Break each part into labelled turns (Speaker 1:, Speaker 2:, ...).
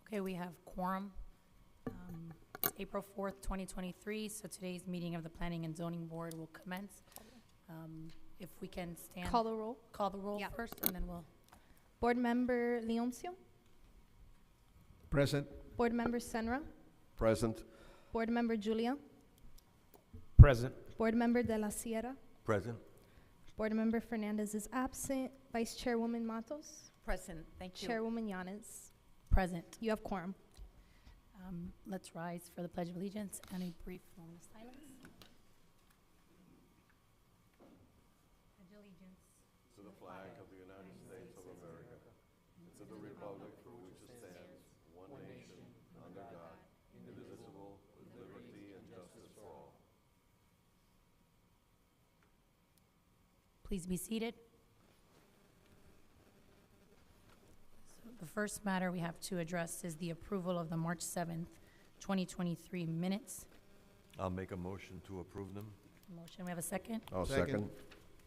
Speaker 1: Okay, we have quorum. It's April 4th, 2023, so today's meeting of the Planning and Zoning Board will commence. If we can stand.
Speaker 2: Call the roll.
Speaker 1: Call the roll
Speaker 2: Yeah.
Speaker 1: first, and then we'll.
Speaker 2: Board Member Leoncio.
Speaker 3: Present.
Speaker 2: Board Member Senra.
Speaker 4: Present.
Speaker 2: Board Member Julia.
Speaker 3: Present.
Speaker 2: Board Member De La Sierra.
Speaker 4: Present.
Speaker 2: Board Member Fernandez is absent. Vice Chairwoman Matos.
Speaker 1: Present, thank you.
Speaker 2: Chairwoman Yanes.
Speaker 1: Present.
Speaker 2: You have quorum.
Speaker 1: Let's rise for the Pledge of Allegiance and a brief moment of silence. Pledge allegiance.
Speaker 4: To the flag of the United States of America, and to the republic for which it stands, one nation, under God, indivisible, with liberty and justice for all.
Speaker 1: Please be seated. So the first matter we have to address is the approval of the March 7th, 2023 minutes.
Speaker 4: I'll make a motion to approve them.
Speaker 1: Motion, we have a second?
Speaker 4: I'll
Speaker 3: Second.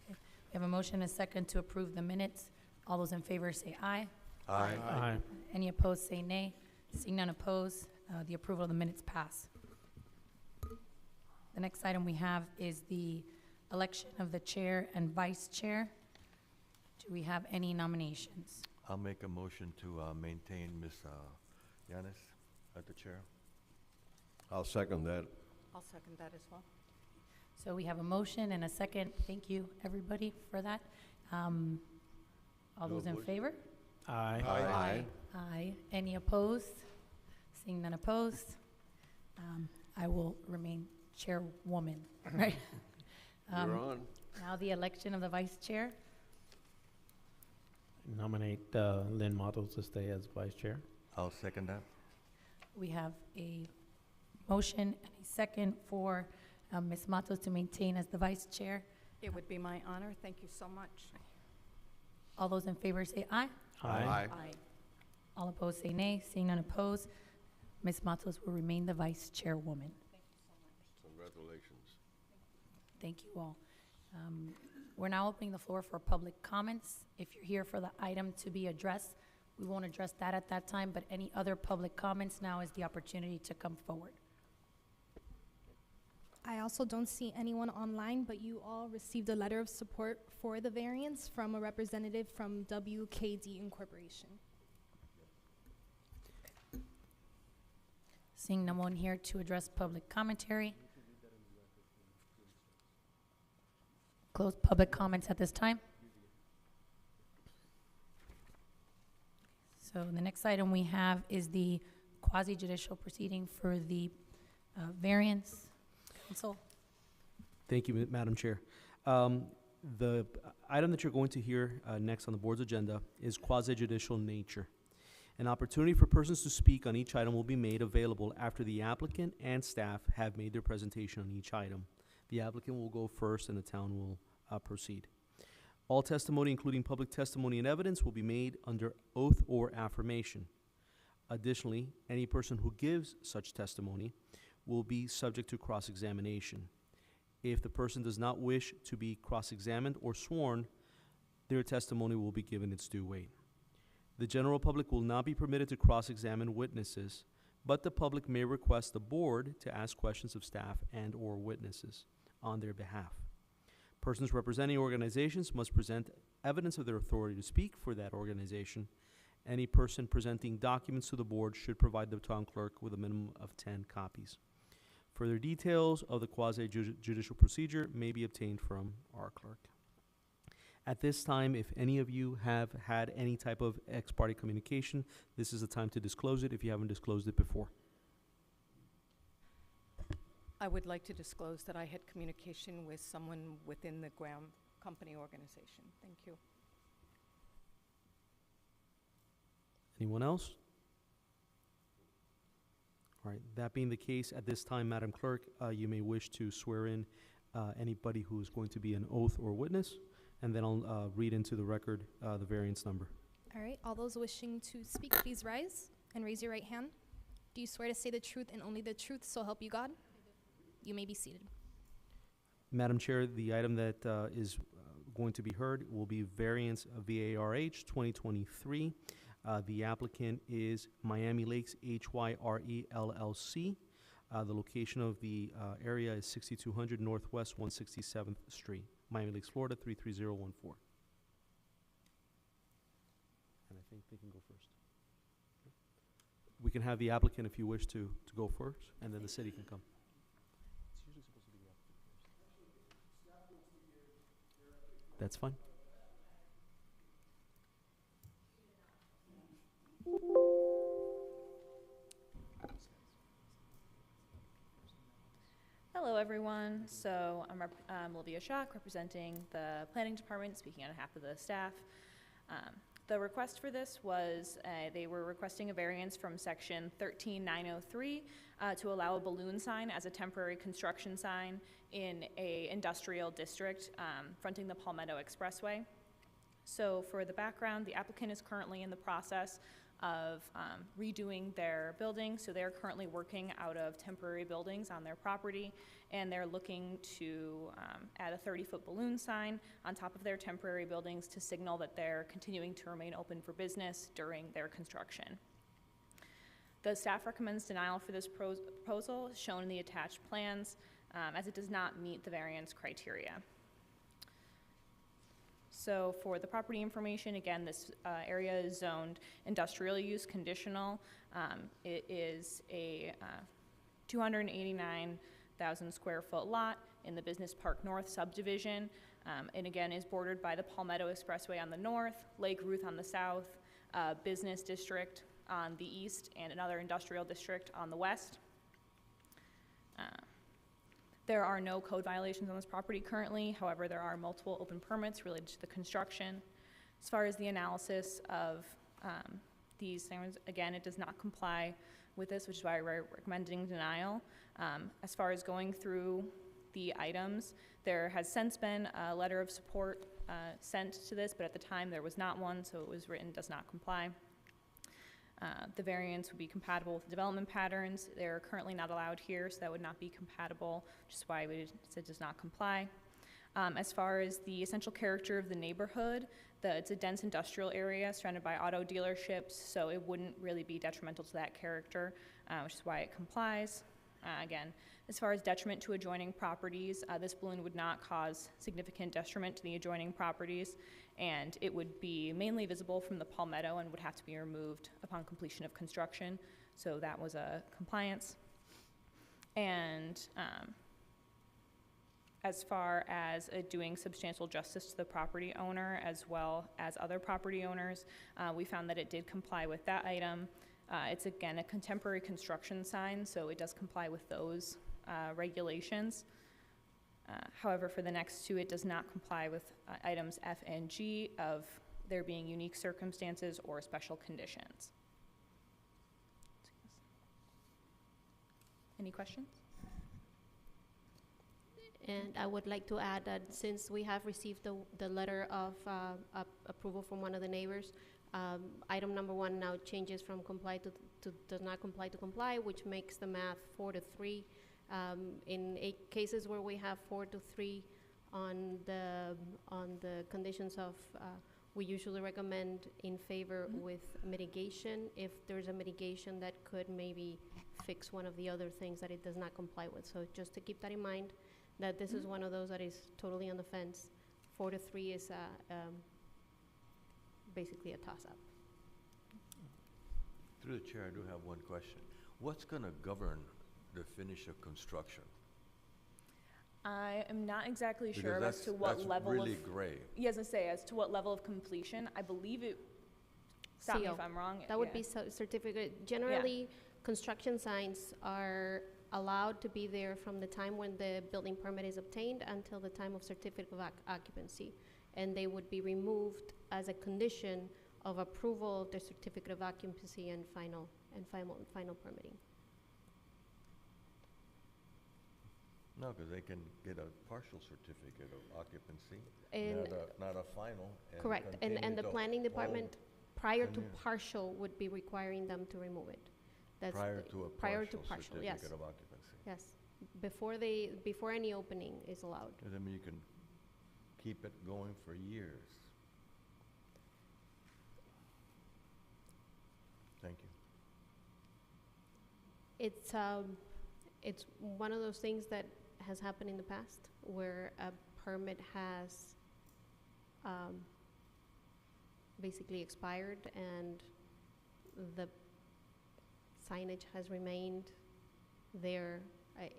Speaker 1: We have a motion and a second to approve the minutes. All those in favor say aye.
Speaker 4: Aye.
Speaker 1: Any opposed say nay. Seeing none opposed, the approval of the minutes pass. The next item we have is the election of the chair and vice chair. Do we have any nominations?
Speaker 4: I'll make a motion to maintain Ms. Yanis at the chair. I'll second that.
Speaker 5: I'll second that as well.
Speaker 1: So we have a motion and a second. Thank you, everybody, for that. All
Speaker 4: No
Speaker 1: those in
Speaker 4: vote?
Speaker 1: favor?
Speaker 3: Aye.
Speaker 4: Aye.
Speaker 1: Aye. Any opposed? Seeing none opposed, I will remain chairwoman, right?
Speaker 4: You're on.
Speaker 1: Now the election of the vice chair.
Speaker 6: Nominate Lynn Matos to stay as vice chair.
Speaker 4: I'll second that.
Speaker 1: We have a motion and a second for Ms. Matos to maintain as the vice chair.
Speaker 5: It would be my honor. Thank you so much.
Speaker 1: All those in favor say aye.
Speaker 5: Aye.
Speaker 1: All opposed say nay. Seeing none opposed, Ms. Matos will remain the vice chairwoman.
Speaker 4: Congratulations.
Speaker 1: Thank you all. We're now opening the floor for public comments. If you're here for the item to be addressed, we won't address that at that time, but any other public comments, now is the opportunity to come forward.
Speaker 2: I also don't see anyone online, but you all received a letter of support for the variance from a representative from WKD Incorporation.
Speaker 1: Seeing no one here to address public commentary. Close public comments at this time. So the next item we have is the quasi-judicial proceeding for the variance. Counsel?
Speaker 7: Thank you, Madam Chair. The item that you're going to hear next on the board's agenda is quasi-judicial nature. An opportunity for persons to speak on each item will be made available after the applicant and staff have made their presentation on each item. The applicant will go first and the town will proceed. All testimony, including public testimony and evidence, will be made under oath or affirmation. Additionally, any person who gives such testimony will be subject to cross-examination. If the person does not wish to be cross-examined or sworn, their testimony will be given its due weight. The general public will not be permitted to cross-examine witnesses, but the public may request the board to ask questions of staff and/or witnesses on their behalf. Persons representing organizations must present evidence of their authority to speak for that organization. Any person presenting documents to the board should provide the town clerk with a minimum of 10 copies. Further details of the quasi-judicial procedure may be obtained from our clerk. At this time, if any of you have had any type of ex parte communication, this is the time to disclose it if you haven't disclosed it before.
Speaker 5: I would like to disclose that I had communication with someone within the Graham Company organization. Thank you.
Speaker 7: Anyone else? All right, that being the case, at this time, Madam Clerk, you may wish to swear in anybody who is going to be an oath or witness, and then I'll read into the record the variance number.
Speaker 2: All right, all those wishing to speak, please rise and raise your right hand. Do you swear to say the truth and only the truth, so help you God? You may be seated.
Speaker 7: Madam Chair, the item that is going to be heard will be variance of VARH 2023 The applicant is Miami Lakes HYRE LLC. The location of the area is 6200 Northwest 167th Street, Miami Lakes, Florida 33014. And I think they can go first. We can have the applicant, if you wish, to go first, and then the city can come. That's fine.
Speaker 8: Hello, everyone. So I'm Olivia Schock, representing the Planning Department, speaking on behalf of the staff. The request for this was, they were requesting a variance from section 13903 to allow a balloon sign as a temporary construction sign in a industrial district fronting the Palmetto Expressway. So for the background, the applicant is currently in the process of redoing their building. So they're currently working out of temporary buildings on their property, and they're looking to add a 30-foot balloon sign on top of their temporary buildings to signal that they're continuing to remain open for business during their construction. The staff recommends denial for this proposal shown in the attached plans, as it does not meet the variance criteria. So for the property information, again, this area is zoned industrial use conditional. It is a 289,000 square foot lot in the Business Park North subdivision, and again is bordered by the Palmetto Expressway on the north, Lake Ruth on the south, business district on the east, and another industrial district on the west. There are no code violations on this property currently. However, there are multiple open permits related to the construction. As far as the analysis of these things, again, it does not comply with this, which is why we're recommending denial. As far as going through the items, there has since been a letter of support sent to this, but at the time there was not one, so it was written does not comply. The variance would be compatible with development patterns. They're currently not allowed here, so that would not be compatible, which is why we said does not comply. As far as the essential character of the neighborhood, it's a dense industrial area surrounded by auto dealerships, so it wouldn't really be detrimental to that character, which is why it complies. Again, as far as detriment to adjoining properties, this balloon would not cause significant detriment to the adjoining properties, and it would be mainly visible from the Palmetto and would have to be removed upon completion of construction. So that was a compliance. And as far as doing substantial justice to the property owner as well as other property owners, we found that it did comply with that item. It's again a contemporary construction sign, so it does comply with those regulations. However, for the next two, it does not comply with items F and G of there being unique circumstances or special conditions. Any questions?
Speaker 9: And I would like to add that since we have received the letter of approval from one of the neighbors, item number 1 now changes from comply to does not comply to comply, which makes the math 4-3. In 8 cases where we have 4-3 on the conditions of, we usually recommend in favor with mitigation if there's a mitigation that could maybe fix one of the other things that it does not comply with. So just to keep that in mind, that this is one of those that is totally on the fence. 4-3 is basically a toss-up.
Speaker 4: Through the chair, I do have one question. What's going to govern the finish of construction?
Speaker 8: I am not exactly
Speaker 4: Because
Speaker 8: sure as to what
Speaker 4: that's
Speaker 8: level
Speaker 4: really
Speaker 8: of,
Speaker 4: gray.
Speaker 8: yes, I say, as to what level of completion. I believe it, stop me
Speaker 9: CO.
Speaker 8: if I'm wrong.
Speaker 9: That would
Speaker 8: yeah.
Speaker 9: be certificate. Generally, construction signs are allowed to be there from the time when the building permit is obtained until the time of certificate of occupancy. And they would be removed as a condition of approval of the certificate of occupancy and final permitting.
Speaker 4: No, because they can get a partial certificate of occupancy,
Speaker 9: And
Speaker 4: not a final. And
Speaker 9: correct, and
Speaker 4: continue
Speaker 9: the
Speaker 4: to
Speaker 9: planning department,
Speaker 4: hold
Speaker 9: prior to
Speaker 4: continue.
Speaker 9: partial, would be requiring them to remove it. That's
Speaker 4: prior
Speaker 9: the-
Speaker 4: to a
Speaker 9: prior to
Speaker 4: partial
Speaker 9: partial, yes.
Speaker 4: certificate of occupancy.
Speaker 9: Yes, before any opening is allowed.
Speaker 4: Because I mean, you can keep it going for years.
Speaker 9: It's one of those things that has happened in the past where a permit has basically expired and the signage has remained there.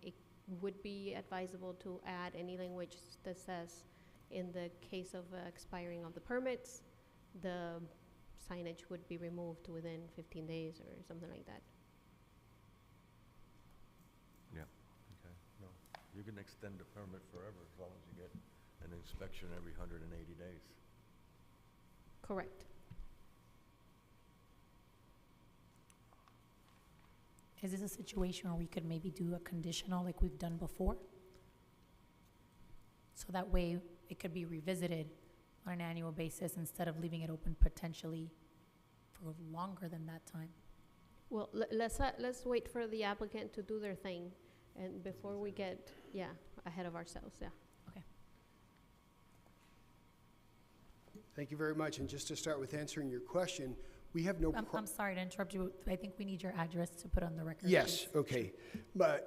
Speaker 9: It would be advisable to add any language that says, in the case of expiring of the permits, the signage would be removed within 15 days or something like that.
Speaker 4: Yeah, okay, no. You can extend the permit forever as long as you get an inspection every 180 days.
Speaker 9: Correct.
Speaker 1: Is this a situation where we could maybe do a conditional like we've done before? So that way it could be revisited on an annual basis instead of leaving it open potentially for longer than that time.
Speaker 9: Well, let's wait for the applicant to do their thing, and before we get, ahead of ourselves,
Speaker 10: Thank you very much. And just to start with answering your question, we have no.
Speaker 1: I'm sorry to interrupt you. I think we need your address to put on the record.
Speaker 10: Yes,
Speaker 1: please.
Speaker 10: okay.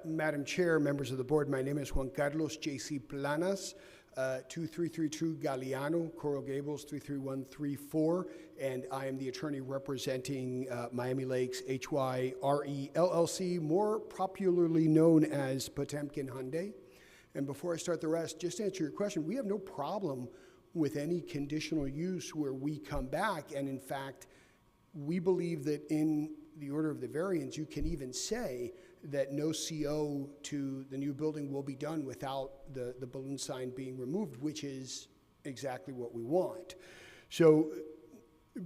Speaker 10: Madam Chair, members of the board, my name is Juan Carlos J.C. Planas, 2332 Galeano, Coral Gables 33134, and I am the attorney representing Miami Lakes HYRE LLC, more popularly known as Potemkin Hyundai. And before I start the rest, just to answer your question, we have no problem with any conditional use where we come back, and in fact, we believe that in the order of the variance, you can even say that no CO to the new building will be done without the balloon sign being removed, which is exactly what we want. So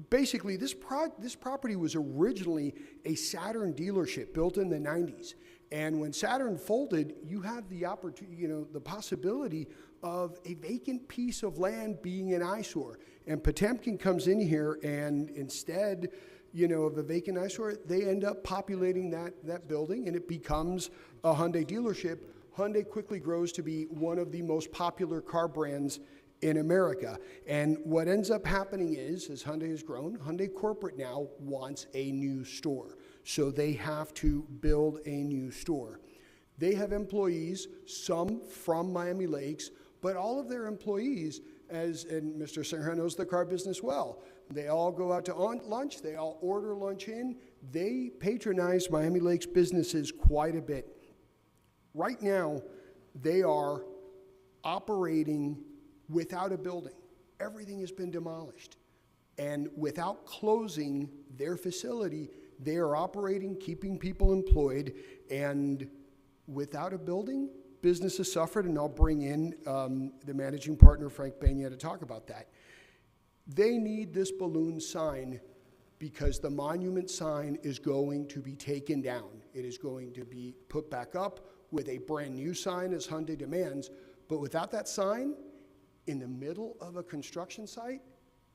Speaker 10: basically, this property was originally a Saturn dealership built in the 90s. And when Saturn folded, you have the opportunity, the possibility of a vacant piece of land being an eyesore. And Potemkin comes in here, and instead, of a vacant eyesore, they end up populating that building, and it becomes a Hyundai dealership. Hyundai quickly grows to be one of the most popular car brands in America. And what ends up happening is, as Hyundai has grown, Hyundai Corporate now wants a new store. So they have to build a new store. They have employees, some from Miami Lakes, but all of their employees, and Mr. Serra knows the car business well, they all go out to lunch, they all order lunch in, they patronize Miami Lakes businesses quite a bit. Right now, they are operating without a building. Everything has been demolished. And without closing their facility, they are operating, keeping people employed, and without a building, business has suffered, and I'll bring in the managing partner, Frank Bania, to talk about that. They need this balloon sign because the monument sign is going to be taken down. It is going to be put back up with a brand new sign as Hyundai demands, but without that sign, in the middle of a construction site,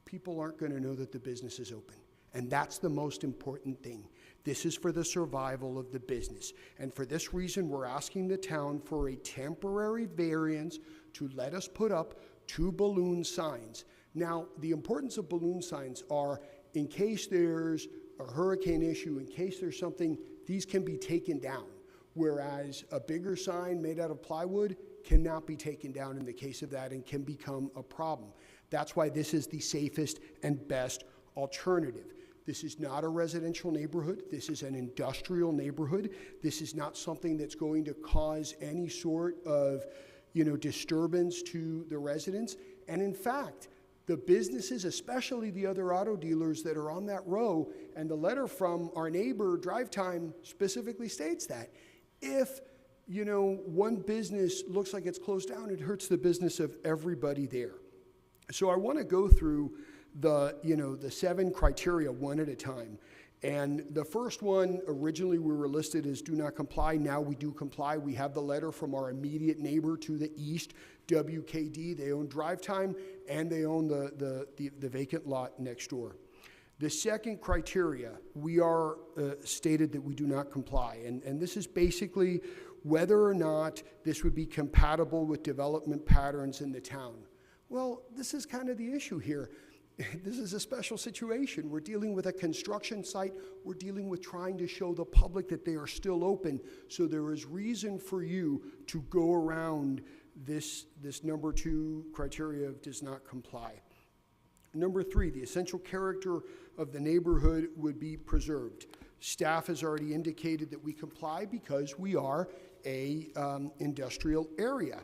Speaker 10: people aren't going to know that the business is open. And that's the most important thing. This is for the survival of the business. And for this reason, we're asking the town for a temporary variance to let us put up 2 balloon signs. Now, the importance of balloon signs are, in case there's a hurricane issue, in case there's something, these can be taken down. Whereas a bigger sign made out of plywood cannot be taken down in the case of that and can become a problem. That's why this is the safest and best alternative. This is not a residential neighborhood. This is an industrial neighborhood. This is not something that's going to cause any sort of, disturbance to the residents. And in fact, the businesses, especially the other auto dealers that are on that row, and the letter from our neighbor, Drive Time, specifically states that if, one business looks like it's closed down, it hurts the business of everybody there. So I want to go through the 7 criteria one at a time. And the first one, originally we were listed as do not comply. Now we do comply. We have the letter from our immediate neighbor to the east, WKD. They own Drive Time, and they own the vacant lot next door. The second criteria, we are stated that we do not comply. And this is basically whether or not this would be compatible with development patterns in the town. Well, this is kind of the issue here. this is a special situation. We're dealing with a construction site. We're dealing with trying to show the public that they are still open. So there is reason for you to go around this number 2 criteria of does not comply. Number 3, the essential character of the neighborhood would be preserved. Staff has already indicated that we comply because we are a industrial area.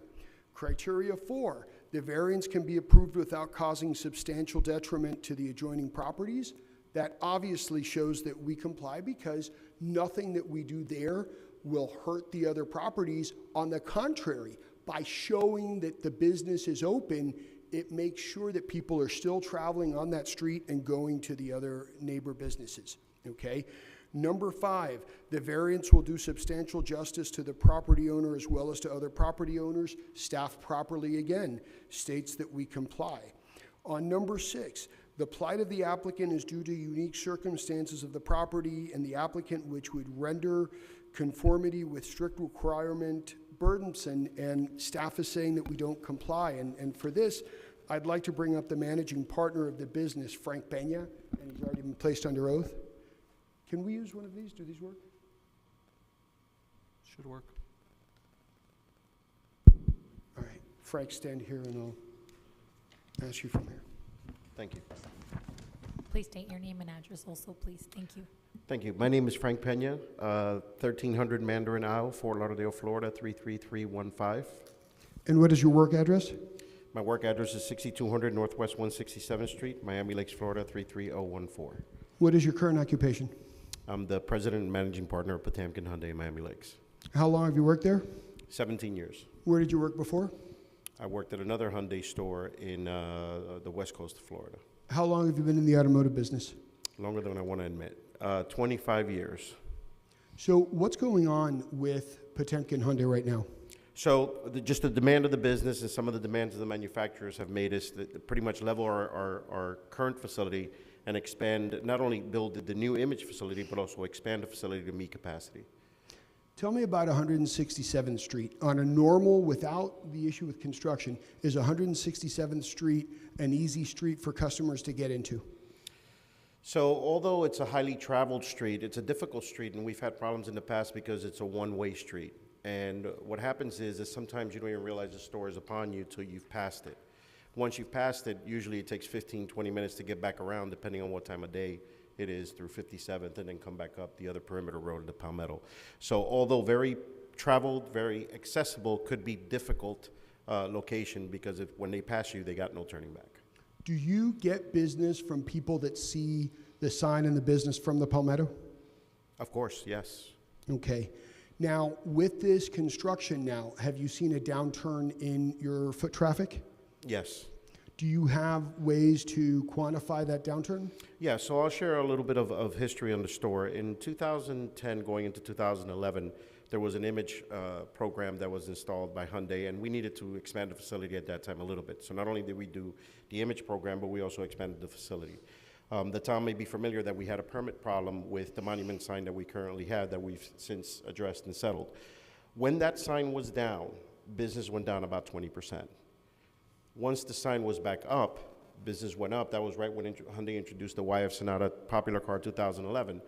Speaker 10: Criteria 4, the variance can be approved without causing substantial detriment to the adjoining properties. That obviously shows that we comply because nothing that we do there will hurt the other properties. On the contrary, by showing that the business is open, it makes sure that people are still traveling on that street and going to the other neighbor businesses, okay? Number 5, the variance will do substantial justice to the property owner as well as to other property owners. Staff properly, again, states that we comply. On number 6, the plight of the applicant is due to unique circumstances of the property and the applicant which would render conformity with strict requirement burdensome, and staff is saying that we don't comply. And for this, I'd like to bring up the managing partner of the business, Frank Pena, and he's already been placed under oath. Can we use one of these? Do these work?
Speaker 7: Should work.
Speaker 10: All right, Frank, stand here and I'll ask you from here.
Speaker 4: Thank you.
Speaker 1: Please state your name and address also, please. Thank you.
Speaker 11: Thank you. My name is Frank Pena, 1300 Mandarin Ave, Fort Lauderdale, Florida, 33315.
Speaker 10: And what is your work address?
Speaker 11: My work address is 6200 Northwest 167th Street, Miami Lakes, Florida, 33014.
Speaker 10: What is your current occupation?
Speaker 11: I'm the president and managing partner of Potamkin Hyundai in Miami Lakes.
Speaker 10: How long have you worked there?
Speaker 11: 17 years.
Speaker 10: Where did you work before?
Speaker 11: I worked at another Hyundai store in the west coast of Florida.
Speaker 10: How long have you been in the automotive business?
Speaker 11: Longer than I want to admit. 25 years.
Speaker 10: So what's going on with Potemkin Hyundai right now?
Speaker 11: So just the demand of the business and some of the demands of the manufacturers have made us pretty much level our current facility and expand, not only build the new image facility, but also expand the facility to meet capacity.
Speaker 10: Tell me about 167th Street. On a normal, without the issue with construction, is 167th Street an easy street for customers to get into?
Speaker 11: So although it's a highly traveled street, it's a difficult street, and we've had problems in the past because it's a one-way street. And what happens is sometimes you don't even realize the store is upon you till you've passed it. Once you've passed it, usually it takes 15, 20 minutes to get back around, depending on what time of day it is, through 57th, and then come back up the other perimeter road to Palmetto. So although very traveled, very accessible, could be difficult location because when they pass you, they got no turning back.
Speaker 10: Do you get business from people that see the sign in the business from the Palmetto?
Speaker 11: Of course, yes.
Speaker 10: Okay. Now, with this construction now, have you seen a downturn in your foot traffic?
Speaker 11: Yes.
Speaker 10: Do you have ways to quantify that downturn?
Speaker 11: Yeah, so I'll share a little bit of history on the store. In 2010, going into 2011, there was an image program that was installed by Hyundai, and we needed to expand the facility at that time a little bit. So not only did we do the image program, but we also expanded the facility. The town may be familiar that we had a permit problem with the monument sign that we currently had that we've since addressed and settled. When that sign was down, business went down about 20%. Once the sign was back up, business went up. That was right when Hyundai introduced the YF Sonata popular car 2011.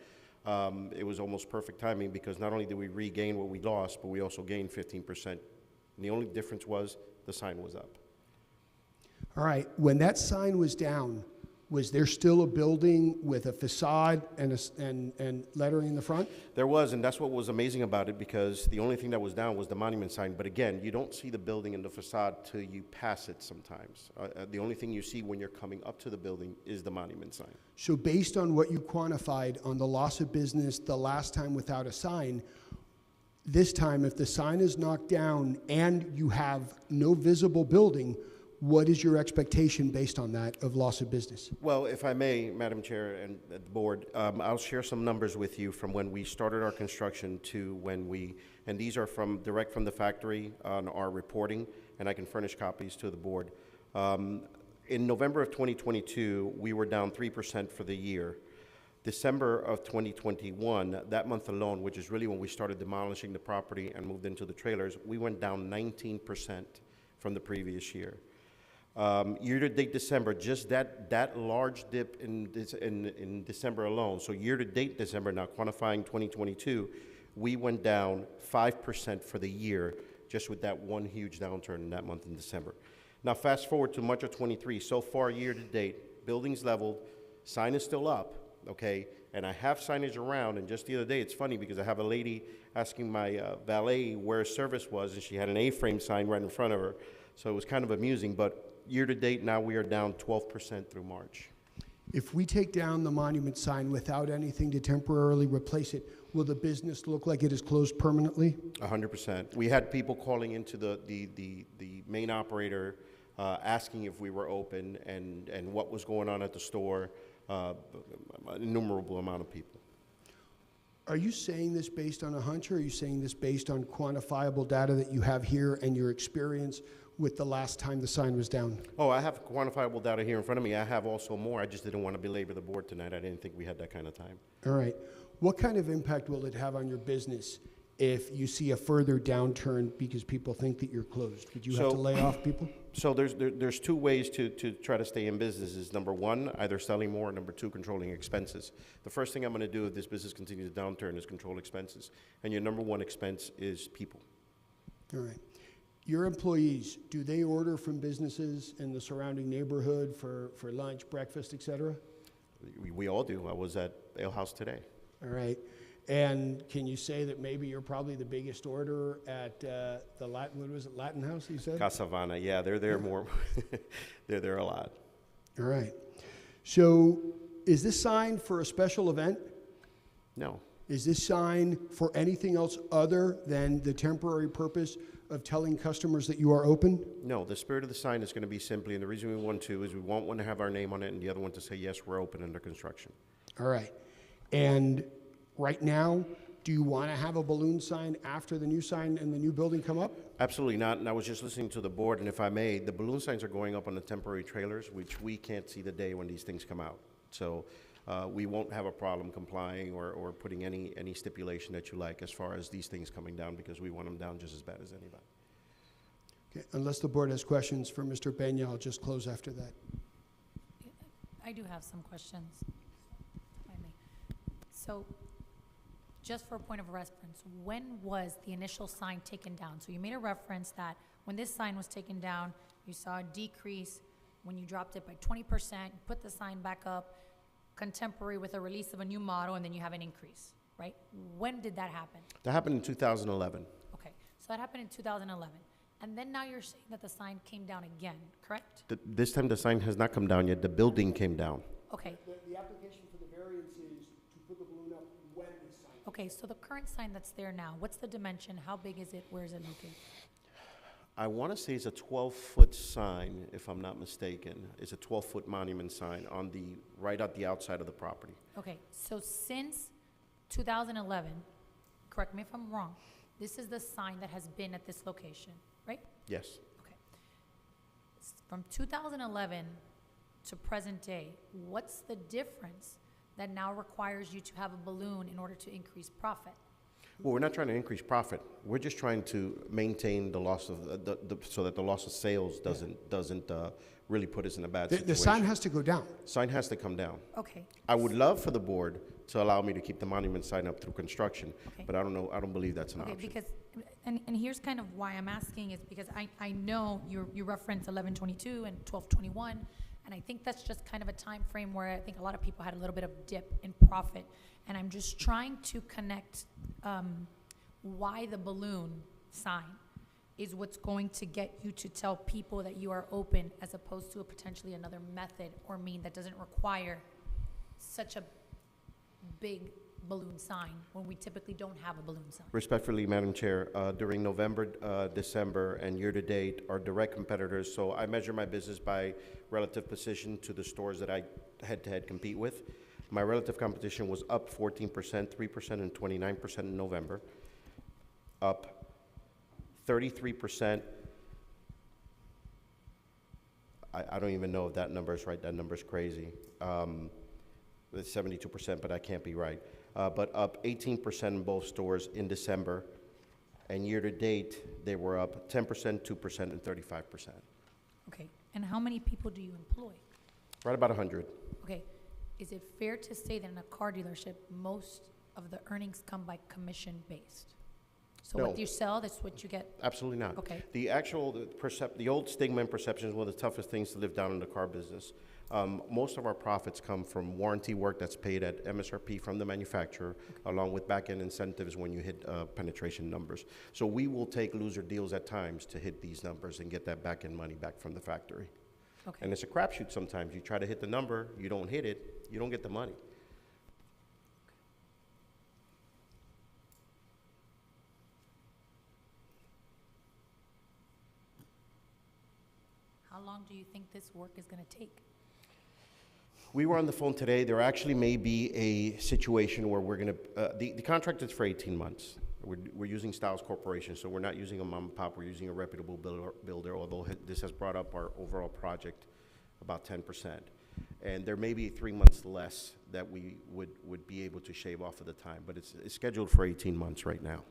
Speaker 11: It was almost perfect timing because not only did we regain what we lost, but we also gained 15%. And the only difference was the sign was up.
Speaker 10: All right. When that sign was down, was there still a building with a facade and lettering in the front?
Speaker 11: There was, and that's what was amazing about it because the only thing that was down was the monument sign. But again, you don't see the building and the facade till you pass it sometimes. The only thing you see when you're coming up to the building is the monument sign.
Speaker 10: So based on what you quantified on the loss of business the last time without a sign, this time if the sign is knocked down and you have no visible building, what is your expectation based on that of loss of business?
Speaker 11: Well, if I may, Madam Chair and the board, I'll share some numbers with you from when we started our construction to when and these are direct from the factory on our reporting, and I can furnish copies to the board. In November of 2022, we were down 3% for the year. December of 2021, that month alone, which is really when we started demolishing the property and moved into the trailers, we went down 19% from the previous year. Year-to-date December, just that large dip in December alone. So year-to-date December, now quantifying 2022, we went down 5% for the year, just with that one huge downturn in that month in December. Now fast forward to March of 23. So far year-to-date, buildings leveled, sign is still up, okay? And I have signage around, and just the other day, it's funny because I have a lady asking my valet where service was, and she had an A-frame sign right in front of her. So it was kind of amusing, but year-to-date, now we are down 12% through March.
Speaker 10: If we take down the monument sign without anything to temporarily replace it, will the business look like it is closed permanently?
Speaker 11: 100%. We had people calling into the main operator, asking if we were open and what was going on at the store, an innumerable amount of people.
Speaker 10: Are you saying this based on a hunch, or are you saying this based on quantifiable data that you have here and your experience with the last time the sign was down?
Speaker 11: Oh, I have quantifiable data here in front of me. I have also more. I just didn't want to belabor the board tonight. I didn't think we had that kind of time.
Speaker 10: All right. What kind of impact will it have on your business if you see a further downturn because people think that you're closed? Would you have to lay off people?
Speaker 11: So there's two ways to try to stay in business. Is number one, either selling more, or number two, controlling expenses. The first thing I'm going to do if this business continues to downturn is control expenses. And your number one expense is people.
Speaker 10: All right. Your employees, do they order from businesses in the surrounding neighborhood for lunch, breakfast, et cetera?
Speaker 11: We all do. I was at Ale House today.
Speaker 10: All right. And can you say that maybe you're probably the biggest order at the Latin, what was it, Latin House, you said?
Speaker 11: Casavana, yeah, they're there more. They're there a lot.
Speaker 10: All right. So is this sign for a special event?
Speaker 11: No.
Speaker 10: Is this sign for anything else other than the temporary purpose of telling customers that you are open?
Speaker 11: No, the spirit of the sign is going to be simply, and the reason we want to is we want one to have our name on it and the other one to say, yes, we're open under construction.
Speaker 10: All right. And right now, do you want to have a balloon sign after the new sign and the new building come up?
Speaker 11: Absolutely not, and I was just listening to the board, and if I may, the balloon signs are going up on the temporary trailers, which we can't see the day when these things come out. So we won't have a problem complying or putting any stipulation that you like as far as these things coming down, because we want them down just as bad as anybody.
Speaker 10: Okay. Unless the board has questions for Mr. Peña, I'll just close after that.
Speaker 1: I do have some questions, if I may. So, just for a point of reference, when was the initial sign taken down? So you made a reference that when this sign was taken down, you saw a decrease when you dropped it by 20%, you put the sign back up, contemporary with a release of a new model, and then you have an increase, right? When did that happen?
Speaker 11: That happened in 2011.
Speaker 1: Okay, so that happened in 2011. And then now you're saying that the sign came down again, correct?
Speaker 11: This time the sign has not come down yet, the building came down.
Speaker 1: Okay.
Speaker 10: The application for the variance is to put the balloon up when the sign.
Speaker 1: Okay, so the current sign that's there now, what's the dimension? How big is it? Where is it located?
Speaker 11: I want to say it's a 12-foot sign, if I'm not mistaken. It's a 12-foot monument sign on right at the outside of the property.
Speaker 1: Okay, so since 2011, correct me if I'm wrong, this is the sign that has been at this location, right?
Speaker 11: Yes.
Speaker 1: Okay. From 2011 to present day, what's the difference that now requires you to have a balloon in order to increase profit?
Speaker 11: Well, we're not trying to increase profit. We're just trying to maintain the loss of so that the loss of sales doesn't really put us in a bad situation.
Speaker 10: The sign has to go down.
Speaker 11: Sign has to come down.
Speaker 1: Okay.
Speaker 11: I would love for the board to allow me to keep the monument sign up through construction,
Speaker 1: Okay.
Speaker 11: but I don't know. I don't believe that's an
Speaker 1: Okay,
Speaker 11: option.
Speaker 1: because, and here's kind of why I'm asking is because I know you reference 1122 and 1221, and I think that's just kind of a time frame where I think a lot of people had a little bit of dip in profit, and I'm just trying to connect why the balloon sign is what's going to get you to tell people that you are open, as opposed to potentially another method or mean that doesn't require such a big balloon sign when we typically don't have a balloon sign.
Speaker 11: Respectfully, Madam Chair, during November, December, and year-to-date, our direct competitors, so I measure my business by relative position to the stores that I head-to-head compete with. My relative competition was up 14%, 3%, and 29% in November. Up 33%. I don't even know if that number is right. That number is crazy. It's 72%, but I can't be right. But up 18% in both stores in December. And year-to-date, they were up 10%, 2%, and 35%.
Speaker 1: Okay, And how many people do you employ?
Speaker 11: Right about 100.
Speaker 1: Okay, is it fair to say that in a car dealership, most of the earnings come by commission-based? So
Speaker 11: No.
Speaker 1: what you sell, that's what you get?
Speaker 11: Absolutely not.
Speaker 1: Okay.
Speaker 11: The old stigma and perception is one of the toughest things to live down in the car business. Most of our profits come from warranty work that's paid at MSRP from the manufacturer, along with back-end incentives when you hit penetration numbers. So we will take loser deals at times to hit these numbers and get that back-end money back from the factory.
Speaker 1: Okay.
Speaker 11: And it's a crapshoot sometimes. You try to hit the number, you don't hit it, you don't get the money.
Speaker 1: How long do you think this work is gonna take?
Speaker 11: We were on the phone today. There actually may be a situation where we're going to, the contract is for 18 months. We're using Styles Corporation, so we're not using a mom and pop. We're using a reputable builder, although this has brought up our overall project about 10%. And there may be 3 months less that we would be able to shave off of the time, but it's scheduled for 18 months right now.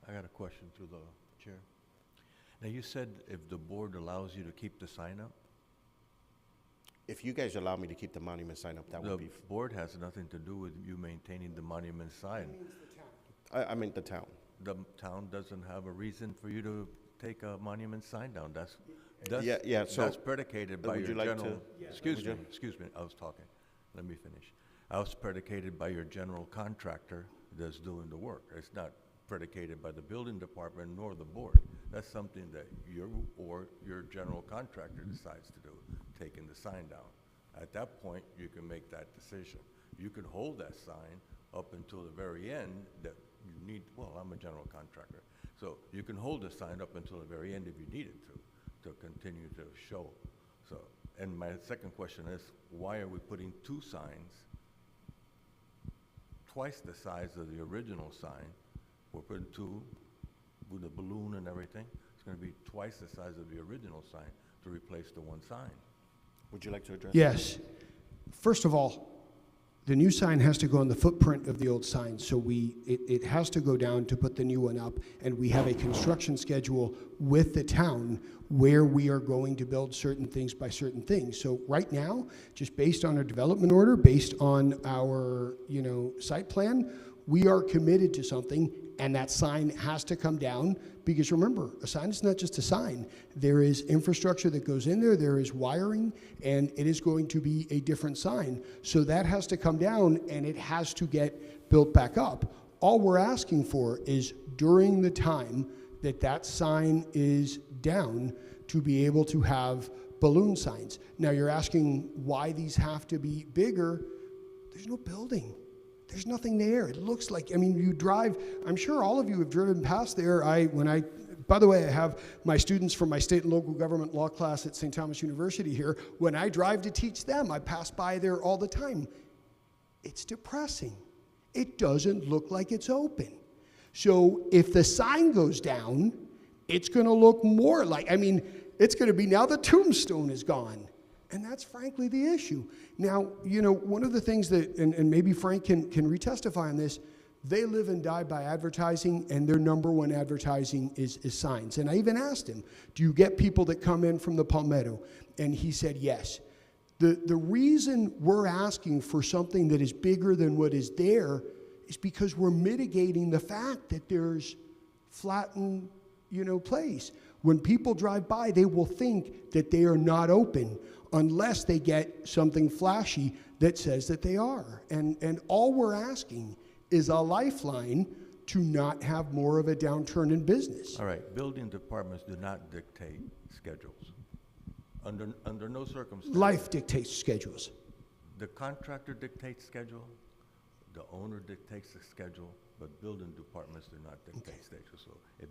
Speaker 4: I got a question through the chair. Now, you said if the board allows you to keep the sign up?
Speaker 11: If you guys allow me to keep the monument sign up, that would be.
Speaker 4: The board has nothing to do with you maintaining the monument sign.
Speaker 11: I meant the town.
Speaker 4: The town doesn't have a reason for you to take a monument sign down. That's
Speaker 11: so,
Speaker 4: that's predicated by
Speaker 11: would
Speaker 4: your
Speaker 11: you like
Speaker 4: general.
Speaker 11: to-
Speaker 4: Excuse
Speaker 11: Would
Speaker 4: me, I was talking. Let me finish. I was predicated by your general contractor that's doing the work. It's not predicated by the building department nor the board. That's something that you or your general contractor decides to do, taking the sign down. At that point, you can make that decision. You could hold that sign up until the very end that you need, well, I'm a general contractor, so you can hold the sign up until the very end if you needed to continue to show. So, and my second question is, why are we putting two signs, twice the size of the original sign? We're putting two with a balloon and everything. It's going to be twice the size of the original sign to replace the one sign.
Speaker 11: Would you like to address?
Speaker 10: Yes. First of all, the new sign has to go on the footprint of the old sign, so it has to go down to put the new one up, and we have a construction schedule with the town where we are going to build certain things by certain things. So right now, just based on our development order, based on our, site plan, we are committed to something, and that sign has to come down, because remember, a sign is not just a sign. There is infrastructure that goes in there, there is wiring, and it is going to be a different sign. So that has to come down, and it has to get built back up. All we're asking for is during the time that that sign is down, to be able to have balloon signs. Now you're asking why these have to be bigger. There's no building. There's nothing there. It looks like, you drive, I'm sure all of you have driven past there. By the way, I have my students from my state and local government law class at St. Thomas University here. When I drive to teach them, I pass by there all the time. It's depressing. It doesn't look like it's open. So if the sign goes down, it's gonna look more like, it's gonna be, now the tombstone is gone. And that's frankly the issue. Now, one of the things that, and maybe Frank can retestify on this, they live and die by advertising, and their number one advertising is signs. And I even asked him, do you get people that come in from the Palmetto? And he said yes. The reason we're asking for something that is bigger than what is there is because we're mitigating the fact that there's flattened, place. When people drive by, they will think that they are not open unless they get something flashy that says that they are. And all we're asking is a lifeline to not have more of a downturn in business.
Speaker 4: All right, building departments do not dictate schedules. Under no circumstance.
Speaker 10: Life dictates schedules.
Speaker 4: The contractor dictates schedule, the owner dictates the schedule, but building departments do not dictate schedules. So if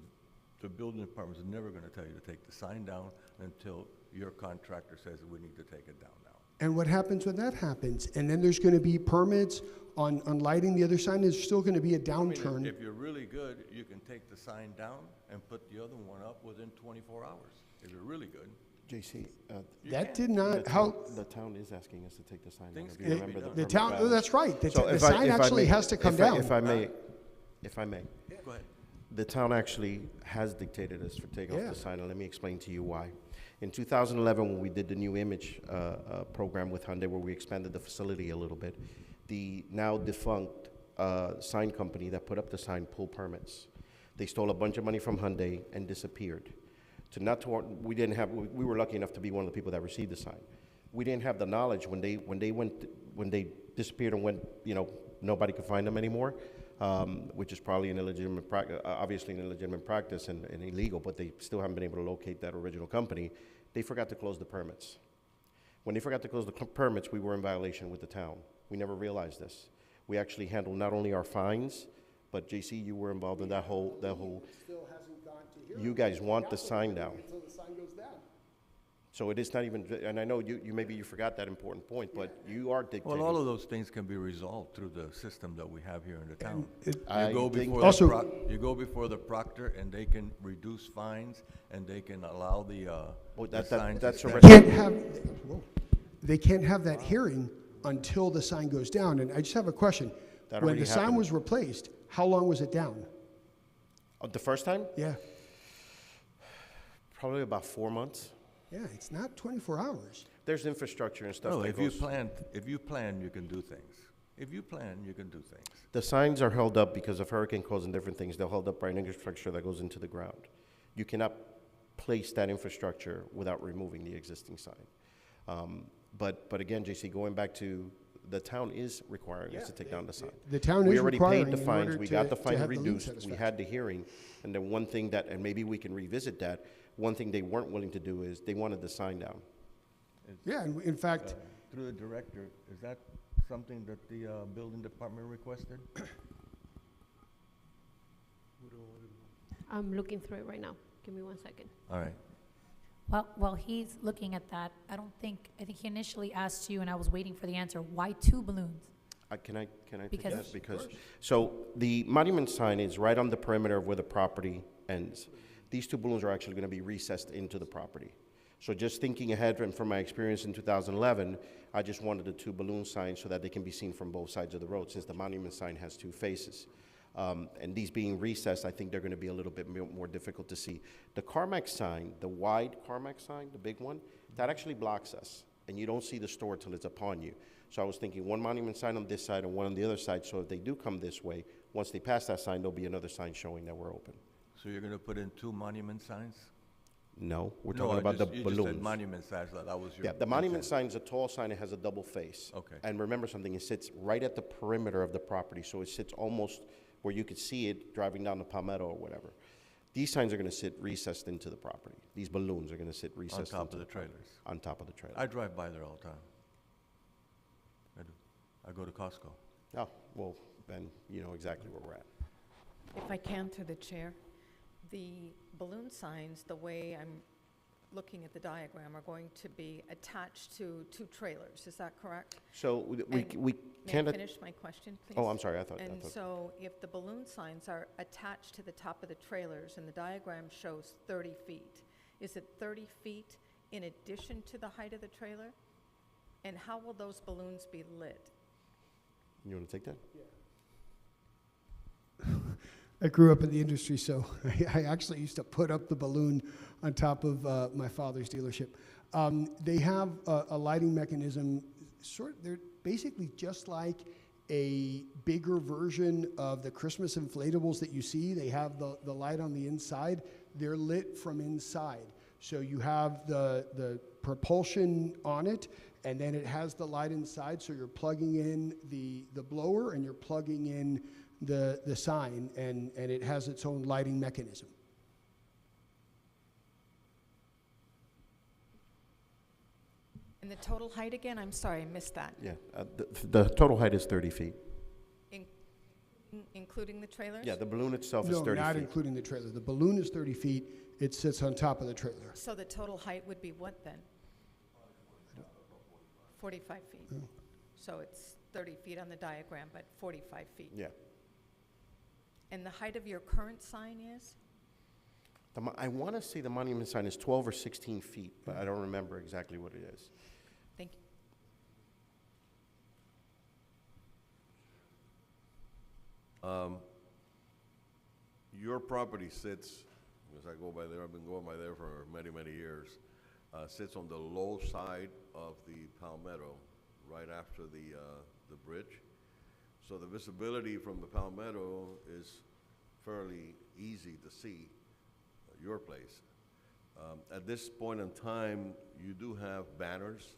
Speaker 4: the building department is never going to tell you to take the sign down until your contractor says we need to take it down now.
Speaker 10: And what happens when that happens? And then there's going to be permits on lighting the other sign. There's still going to be a downturn.
Speaker 4: If you're really good, you can take the sign down and put the other one up within 24 hours. If you're really good.
Speaker 11: JC,
Speaker 10: that did not, how?
Speaker 11: The town is asking us to take the sign down.
Speaker 4: Things
Speaker 11: If you
Speaker 4: can be
Speaker 11: remember
Speaker 4: done.
Speaker 11: the
Speaker 10: The town, that's right. The
Speaker 11: So
Speaker 10: the
Speaker 11: if I-
Speaker 10: sign
Speaker 11: if I
Speaker 10: actually
Speaker 11: may-
Speaker 10: has to come
Speaker 11: if I-
Speaker 10: down.
Speaker 11: If I may,
Speaker 4: Go ahead.
Speaker 11: The town actually has dictated us for taking off
Speaker 10: Yeah.
Speaker 11: the sign, and let me explain to you why. In 2011, when we did the new image program with Hyundai, where we expanded the facility a little bit, the now defunct sign company that put up the sign pulled permits. They stole a bunch of money from Hyundai and disappeared. We didn't have. We were lucky enough to be one of the people that received the sign. We didn't have the knowledge when they disappeared and went. Nobody could find them anymore. Which is probably an illegitimate obviously an illegitimate practice and illegal, but they still haven't been able to locate that original company. They forgot to close the permits. When they forgot to close the permits, we were in violation with the town. We never realized this. We actually handled not only our fines, but JC, you were involved in that whole.
Speaker 10: Still hasn't gone to hearing.
Speaker 11: You guys want the sign down.
Speaker 10: Until the sign goes down.
Speaker 11: So it is not even, and I know you forgot that important point, but you are dictating.
Speaker 4: Well, all of those things can be resolved through the system that we have here in the town.
Speaker 11: I
Speaker 4: You go
Speaker 11: think-
Speaker 4: before
Speaker 10: Also-
Speaker 4: you go before the proctor, and they can reduce fines, and they can allow the
Speaker 11: Well,
Speaker 4: the signs to
Speaker 11: that's
Speaker 4: stand.
Speaker 11: already-
Speaker 10: They can't have that hearing until the sign goes down. And I just have a question.
Speaker 11: That
Speaker 10: When
Speaker 11: already
Speaker 10: the sign
Speaker 11: happened.
Speaker 10: was replaced, how long was it down?
Speaker 11: The first time,
Speaker 10: Yeah,
Speaker 11: probably about 4 months.
Speaker 10: yeah, it's not 24 hours.
Speaker 11: There's infrastructure and stuff
Speaker 4: No,
Speaker 11: that
Speaker 4: if you
Speaker 11: goes.
Speaker 4: plan, you can do things. If you plan, you can do things.
Speaker 11: The signs are held up because of hurricane codes and different things. They're held up by an infrastructure that goes into the ground. You cannot place that infrastructure without removing the existing sign. But again, JC, going back to, the town is requiring us to take down the sign.
Speaker 10: The town
Speaker 11: We
Speaker 10: is
Speaker 11: already
Speaker 10: requiring
Speaker 11: paid the
Speaker 10: in
Speaker 11: fines,
Speaker 10: order
Speaker 11: we
Speaker 10: to-
Speaker 11: got the
Speaker 10: to
Speaker 11: fine
Speaker 10: have the lien
Speaker 11: reduced, we
Speaker 10: satisfaction.
Speaker 11: had the hearing, and then one thing that, and maybe we can revisit that, one thing they weren't willing to do is, they wanted the sign down.
Speaker 10: Yeah, and in fact,
Speaker 4: Through the director, is that something that the building department requested?
Speaker 9: I'm looking through it right now. Give me 1 second.
Speaker 4: All right.
Speaker 1: While he's looking at that, I think he initially asked you, and I was waiting for the answer, why 2 balloons?
Speaker 11: Can I take
Speaker 1: Because-
Speaker 11: that? Because, so the monument sign is right on the perimeter of where the property ends. These 2 balloons are actually going to be recessed into the property. So just thinking ahead and from my experience in 2011, I just wanted the 2 balloon signs so that they can be seen from both sides of the road, since the monument sign has 2 faces. And these being recessed, I think they're going to be a little bit more difficult to see. The Carmack sign, the wide Carmack sign, the big one, that actually blocks us, and you don't see the store till it's upon you. So I was thinking 1 monument sign on this side and 1 on the other side, so if they do come this way, once they pass that sign, there'll be another sign showing that we're open.
Speaker 4: So you're gonna put in 2 monument signs?
Speaker 11: No, we're
Speaker 4: No,
Speaker 11: talking about the
Speaker 4: you just said
Speaker 11: balloons.
Speaker 4: monument signs, that was your.
Speaker 11: Yeah, the monument
Speaker 4: intent.
Speaker 11: sign is a tall sign, it has a double face.
Speaker 4: Okay.
Speaker 11: And remember something, it sits right at the perimeter of the property, so it sits almost where you could see it driving down the Palmetto or whatever. These signs are gonna sit recessed into the property. These balloons are gonna sit recessed
Speaker 4: On top
Speaker 11: into
Speaker 4: of the
Speaker 11: property.
Speaker 4: trailers.
Speaker 11: On top of the trailer.
Speaker 4: I drive by there all the time. I do. I go to Costco.
Speaker 11: Oh, well, then you know exactly where we're at.
Speaker 5: If I can, through the chair, the balloon signs, the way I'm looking at the diagram, are going to be attached to 2 trailers, is that correct?
Speaker 11: So we
Speaker 5: And
Speaker 11: we
Speaker 5: May I
Speaker 11: can't.
Speaker 5: finish my question, please?
Speaker 11: Oh, I'm sorry, I thought.
Speaker 5: And so if the balloon signs are attached to the top of the trailers and the diagram shows 30 feet, is it 30 feet in addition to the height of the trailer? And how will those balloons be lit?
Speaker 11: You wanna take that?
Speaker 10: I grew up in the industry, so I actually used to put up the balloon on top of my father's dealership. They have a lighting mechanism, they're basically just like a bigger version of the Christmas inflatables that you see. They have the light on the inside. They're lit from inside. So you have the propulsion on it, and then it has the light inside, so you're plugging in the blower and you're plugging in the sign, and it has its own lighting mechanism.
Speaker 5: And the total height again? I'm sorry, I missed that.
Speaker 11: Yeah, the total height is 30 feet.
Speaker 5: Including the trailers?
Speaker 11: Yeah, the balloon itself is
Speaker 10: No,
Speaker 11: 30
Speaker 10: not
Speaker 11: feet.
Speaker 10: including the trailer. The balloon is 30 feet. It sits on top of the trailer.
Speaker 5: So the total height would be what then? 45 feet.
Speaker 10: Yeah.
Speaker 5: So it's 30 feet on the diagram, but 45 feet.
Speaker 11: Yeah.
Speaker 5: And the height of your current sign is?
Speaker 11: I want to say the monument sign is 12 or 16 feet, but I don't remember exactly what it is.
Speaker 5: Thank you.
Speaker 12: your property sits, as I go by there, I've been going by there for many, many years, sits on the low side of the Palmetto, right after the bridge. So the visibility from the Palmetto is fairly easy to see your place. At this point in time, you do have banners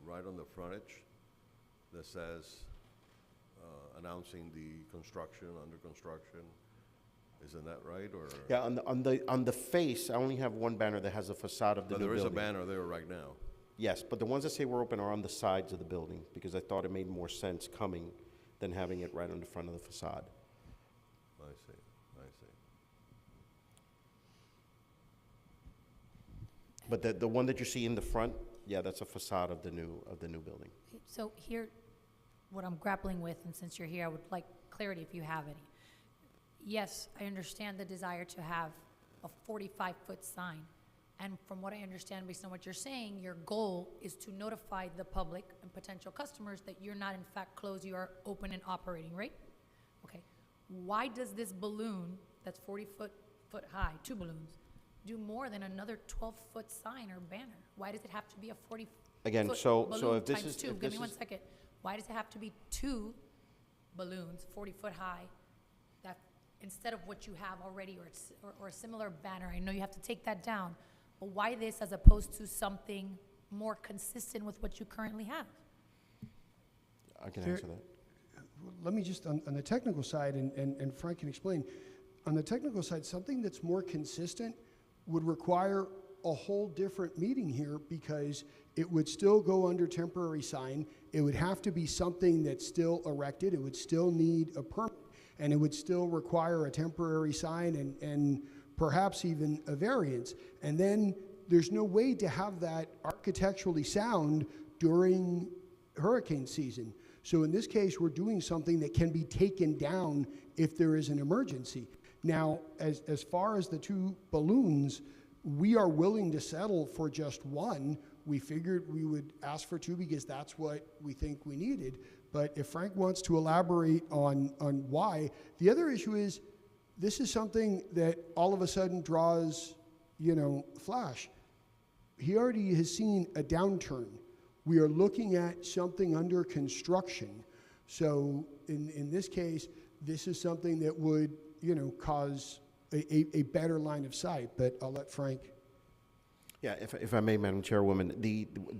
Speaker 12: right on the frontage that says announcing the construction, under construction. Isn't that right, or?
Speaker 11: Yeah, on the face, I only have one banner that has a facade of the
Speaker 12: But
Speaker 11: new
Speaker 12: there is a
Speaker 11: building.
Speaker 12: banner there right now.
Speaker 11: Yes, but the ones that say we're open are on the sides of the building, because I thought it made more sense coming than having it right on the front of the facade.
Speaker 12: I see, I see.
Speaker 11: But the one that you see in the front, yeah, that's a facade of the new building.
Speaker 1: So here, what I'm grappling with, and since you're here, I would like clarity if you have any. Yes, I understand the desire to have a 45-foot sign. And from what I understand, based on what you're saying, your goal is to notify the public and potential customers that you're not in fact closed, you are open and operating, right? Okay. Why does this balloon that's 40 foot high, 2 balloons, do more than another 12-foot sign or banner? Why does it have to be a 40-foot
Speaker 11: Again,
Speaker 1: balloon
Speaker 11: so if this
Speaker 1: times
Speaker 11: is,
Speaker 1: 2?
Speaker 11: if
Speaker 1: Give
Speaker 11: this
Speaker 1: me one
Speaker 11: is,
Speaker 1: second. Why does it have to be 2 balloons, 40-foot high, that instead of what you have already, or a similar banner? I know you have to take that down, but why this as opposed to something more consistent with what you currently have?
Speaker 11: I can
Speaker 10: There-
Speaker 11: answer that.
Speaker 10: Let me just, on the technical side, and Frank can explain, on the technical side, something that's more consistent would require a whole different meeting here, because it would still go under temporary sign. It would have to be something that's still erected. It would still need a permit, and it would still require a temporary sign and perhaps even a variance. And then there's no way to have that architecturally sound during hurricane season. So in this case, we're doing something that can be taken down if there is an emergency. Now, as far as the 2 balloons, we are willing to settle for just 1. We figured we would ask for 2 because that's what we think we needed. But if Frank wants to elaborate on why, the other issue is, this is something that all of a sudden draws, flash. He already has seen a downturn. We are looking at something under construction. So in this case, this is something that would, cause a better line of sight. But I'll let Frank.
Speaker 11: Yeah, if I may, Madam Chairwoman,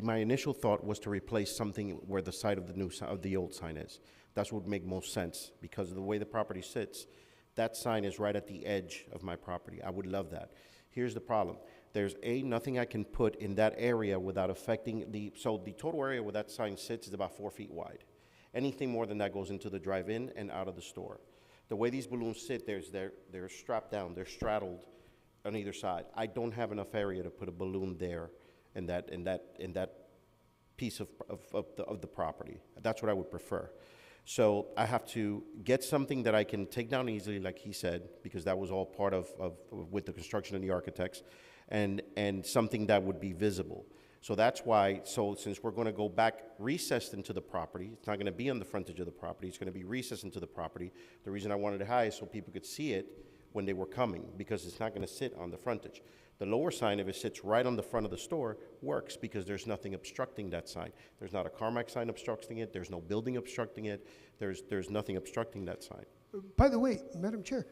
Speaker 11: my initial thought was to replace something where the side of the old sign is. That's what would make most sense, because of the way the property sits. That sign is right at the edge of my property. I would love that. Here's the problem. There's nothing I can put in that area without affecting so the total area where that sign sits is about 4 feet wide. Anything more than that goes into the drive-in and out of the store. The way these balloons sit, they're strapped down, they're straddled on either side. I don't have enough area to put a balloon there in that piece of the property. That's what I would prefer. So I have to get something that I can take down easily, like he said, because that was all part of with the construction and the architects, and something that would be visible. So that's why, since we're going to go back recessed into the property, it's not going to be on the frontage of the property, it's going to be recessed into the property. The reason I wanted it high is so people could see it when they were coming, because it's not going to sit on the frontage. The lower sign, if it sits right on the front of the store, works because there's nothing obstructing that sign. There's not a Carmack sign obstructing it, there's no building obstructing it, there's nothing obstructing that sign.
Speaker 10: By the way, Madam Chair,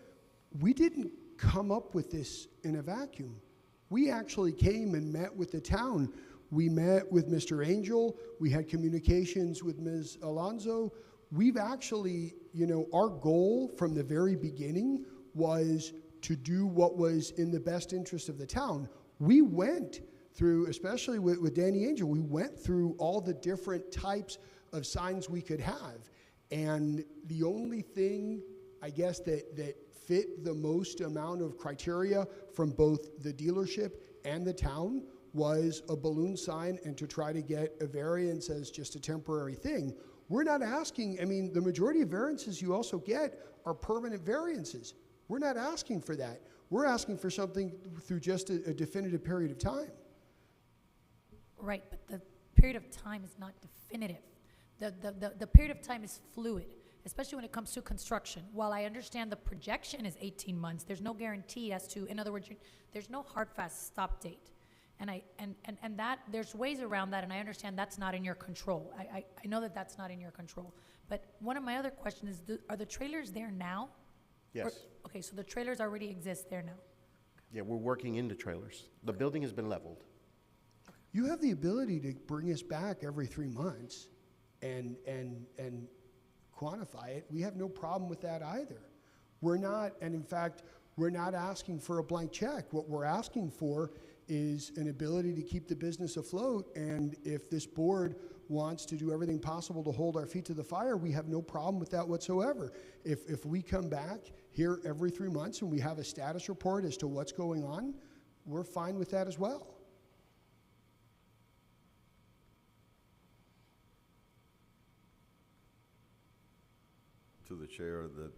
Speaker 10: we didn't come up with this in a vacuum. We actually came and met with the town. We met with Mr. Angel, we had communications with Ms. Alonso. We've actually, our goal from the very beginning was to do what was in the best interest of the town. We went through, especially with Danny Angel, we went through all the different types of signs we could have. And the only thing, I guess, that fit the most amount of criteria from both the dealership and the town was a balloon sign, and to try to get a variance as just a temporary thing. We're not asking, the majority of variances you also get are permanent variances. We're not asking for that. We're asking for something through just a definitive period of time.
Speaker 1: Right, but the period of time is not definitive. The period of time is fluid. especially when it comes to construction. While I understand the projection is 18 months, there's no guarantee as to, in other words, there's no hard, fast stop date. And that, there's ways around that, and I understand that's not in your control. I know that that's not in your control. But one of my other questions is, are the trailers there now?
Speaker 11: Yes.
Speaker 1: Okay, so the trailers already exist there now.
Speaker 11: Yeah, we're working in the trailers. The building has been leveled.
Speaker 10: You have the ability to bring us back every 3 months and quantify it. We have no problem with that either. We're not, and in fact, we're not asking for a blank check. What we're asking for is an ability to keep the business afloat, and if this board wants to do everything possible to hold our feet to the fire, we have no problem with that whatsoever. If we come back here every 3 months and we have a status report as to what's going on, we're fine with that as well.
Speaker 12: To the chair, that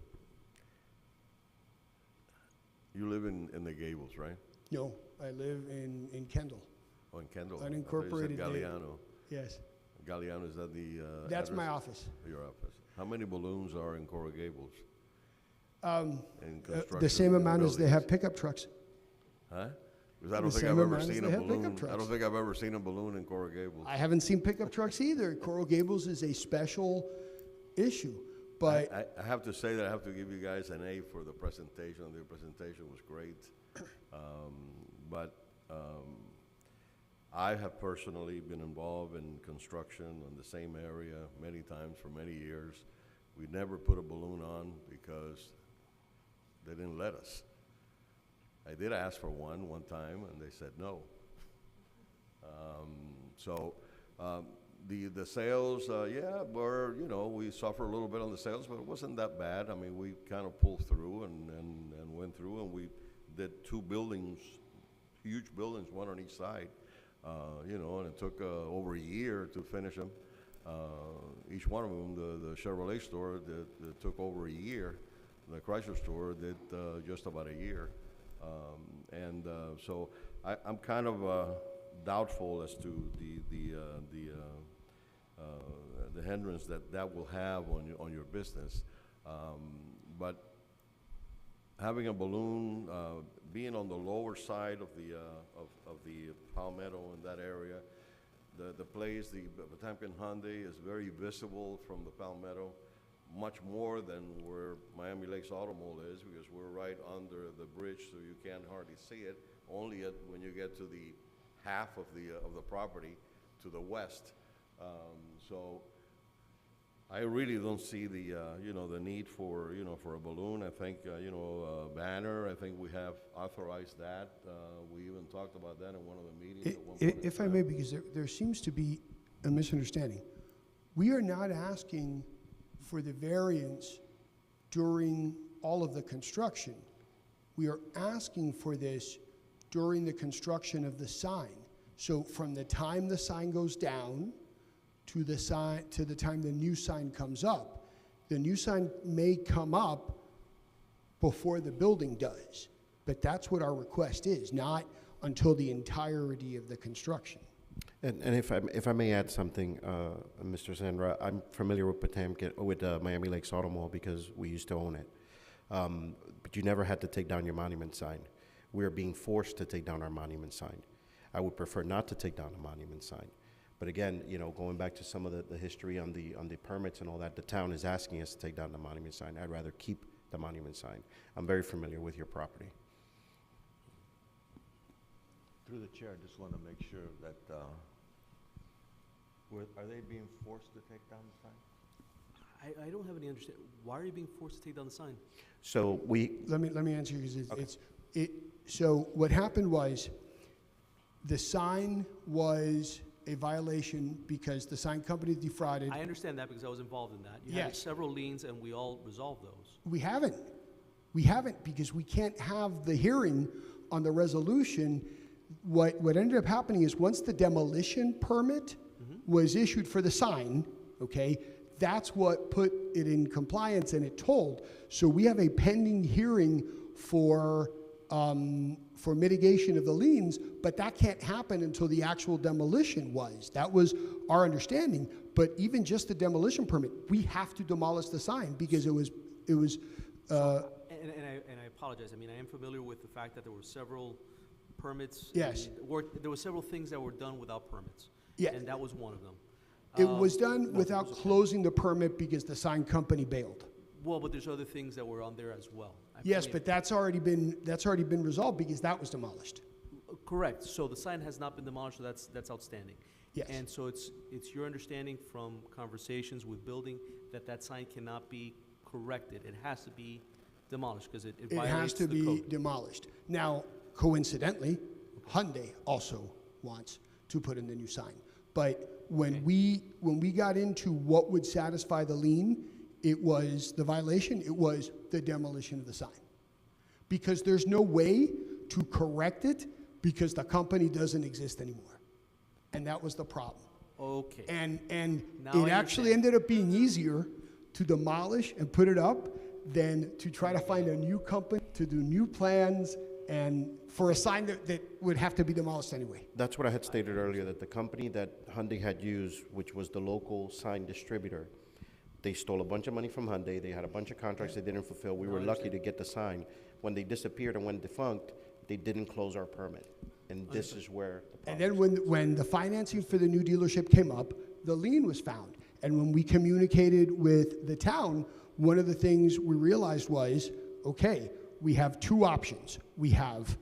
Speaker 12: you live in the Gables, right?
Speaker 10: No, I live in Kendall.
Speaker 12: Oh, in Kendall.
Speaker 10: Unincorporated
Speaker 12: I thought you said
Speaker 10: day.
Speaker 12: Galliano.
Speaker 10: Yes,
Speaker 12: Galliano, is that the
Speaker 10: that's my
Speaker 12: address?
Speaker 10: office.
Speaker 12: Your office. How many balloons are in Coral Gables? In
Speaker 10: The
Speaker 12: construction
Speaker 10: same amount as they have
Speaker 12: buildings?
Speaker 10: pickup trucks.
Speaker 12: Huh? Because I
Speaker 10: The
Speaker 12: don't think
Speaker 10: same
Speaker 12: I've ever
Speaker 10: amount as
Speaker 12: seen
Speaker 10: they
Speaker 12: a
Speaker 10: have pickup
Speaker 12: balloon. I
Speaker 10: trucks.
Speaker 12: don't think I've ever seen a balloon in Coral Gables.
Speaker 10: I haven't seen pickup trucks either. Coral Gables is a special issue, but
Speaker 12: I have to say that I have to give you guys an A for the presentation. The presentation was great. But I have personally been involved in construction in the same area many times for many years. We never put a balloon on because they didn't let us. I did ask for one time, and they said no. The sales, yeah, were, we suffer a little bit on the sales, but it wasn't that bad. I mean, we kind of pulled through and went through, and we did 2 buildings, huge buildings, one on each side, and it took over a year to finish them. Each one of them, the Chevrolet store, that took over a year. The Chrysler store did just about a year. So I'm kind of doubtful as to the hindrance that will have on your business. But having a balloon, being on the lower side of the Palmetto in that area, the place, the Potemkin Hyundai is very visible from the Palmetto, much more than where Miami Lakes Auto Mall is, because we're right under the bridge, so you can't hardly see it. Only when you get to the half of the property to the west. So I really don't see the the need for a balloon. I think a banner. I think we have authorized that. We even talked about that in one of the meetings. At one point in
Speaker 10: If I
Speaker 12: time.
Speaker 10: may, because there seems to be a misunderstanding. We are not asking for the variance during all of the construction. We are asking for this during the construction of the sign. So from the time the sign goes down to the time the new sign comes up, the new sign may come up before the building does. But that's what our request is, not until the entirety of the construction.
Speaker 11: And if I may add something, Mr. Sandra, I'm familiar with Potemkin, with Miami Lakes Auto Mall because we used to own it. But you never had to take down your monument sign. We are being forced to take down our monument sign. I would prefer not to take down a monument sign. But again, going back to some of the history on the permits and all that, the town is asking us to take down the monument sign. I'd rather keep the monument sign. I'm very familiar with your property.
Speaker 4: Through the chair, I just want to make sure that, are they being forced to take down the sign?
Speaker 7: I don't have any understanding. Why are you being forced to take down the sign?
Speaker 11: So
Speaker 10: Let me answer you, because
Speaker 11: Okay.
Speaker 10: so what happened was, the sign was a violation because the sign company defrauded.
Speaker 7: I understand that because I was involved in that. You had
Speaker 10: Yes.
Speaker 7: several liens, and we all resolved those.
Speaker 10: We haven't. We haven't, because we can't have the hearing on the resolution. What ended up happening is, once the demolition permit was issued for the sign, okay, that's what put it in compliance and it told. So we have a pending hearing for for mitigation of the liens, but that can't happen until the actual demolition was. That was our understanding. But even just the demolition permit, we have to demolish the sign because it was.
Speaker 7: And I apologize. I mean, I am familiar with the fact that there were several permits.
Speaker 10: Yes.
Speaker 7: There were several things that were done without permits.
Speaker 10: Yeah.
Speaker 7: And that was one of them.
Speaker 10: It was done
Speaker 7: no,
Speaker 10: without
Speaker 7: it was-
Speaker 10: closing the permit because the sign company bailed.
Speaker 7: Well, but there's other things that were on there as well.
Speaker 10: Yes, but that's already been resolved because that was demolished.
Speaker 7: Correct. So the sign has not been demolished, so that's outstanding.
Speaker 10: Yes.
Speaker 7: And so it's your understanding from conversations with building that that sign cannot be corrected. It has to be demolished because it
Speaker 10: It
Speaker 7: violates
Speaker 10: has to
Speaker 7: the
Speaker 10: be
Speaker 7: code.
Speaker 10: demolished. Now, coincidentally, Hyundai also wants to put in the new sign. But when we got into what would satisfy the lien, it was the violation, it was the demolition of the sign. Because there's no way to correct it because the company doesn't exist anymore. And that was the problem.
Speaker 7: Okay.
Speaker 10: And
Speaker 7: Now
Speaker 10: it
Speaker 7: I
Speaker 10: actually
Speaker 7: understand.
Speaker 10: ended up being easier to demolish and put it up than to try to find a new company to do new plans and for a sign that would have to be demolished anyway.
Speaker 11: That's what I had stated earlier, that the company that Hyundai had used, which was the local sign distributor, they stole a bunch of money from Hyundai. They had a bunch of contracts they didn't fulfill. We were lucky to get the sign. When they disappeared and went defunct, they didn't close our permit. And this is where the
Speaker 10: And
Speaker 11: problem
Speaker 10: then when the financing for the new dealership came up, the lien was found. And when we communicated with the town, one of the things we realized was, okay, we have two options. We have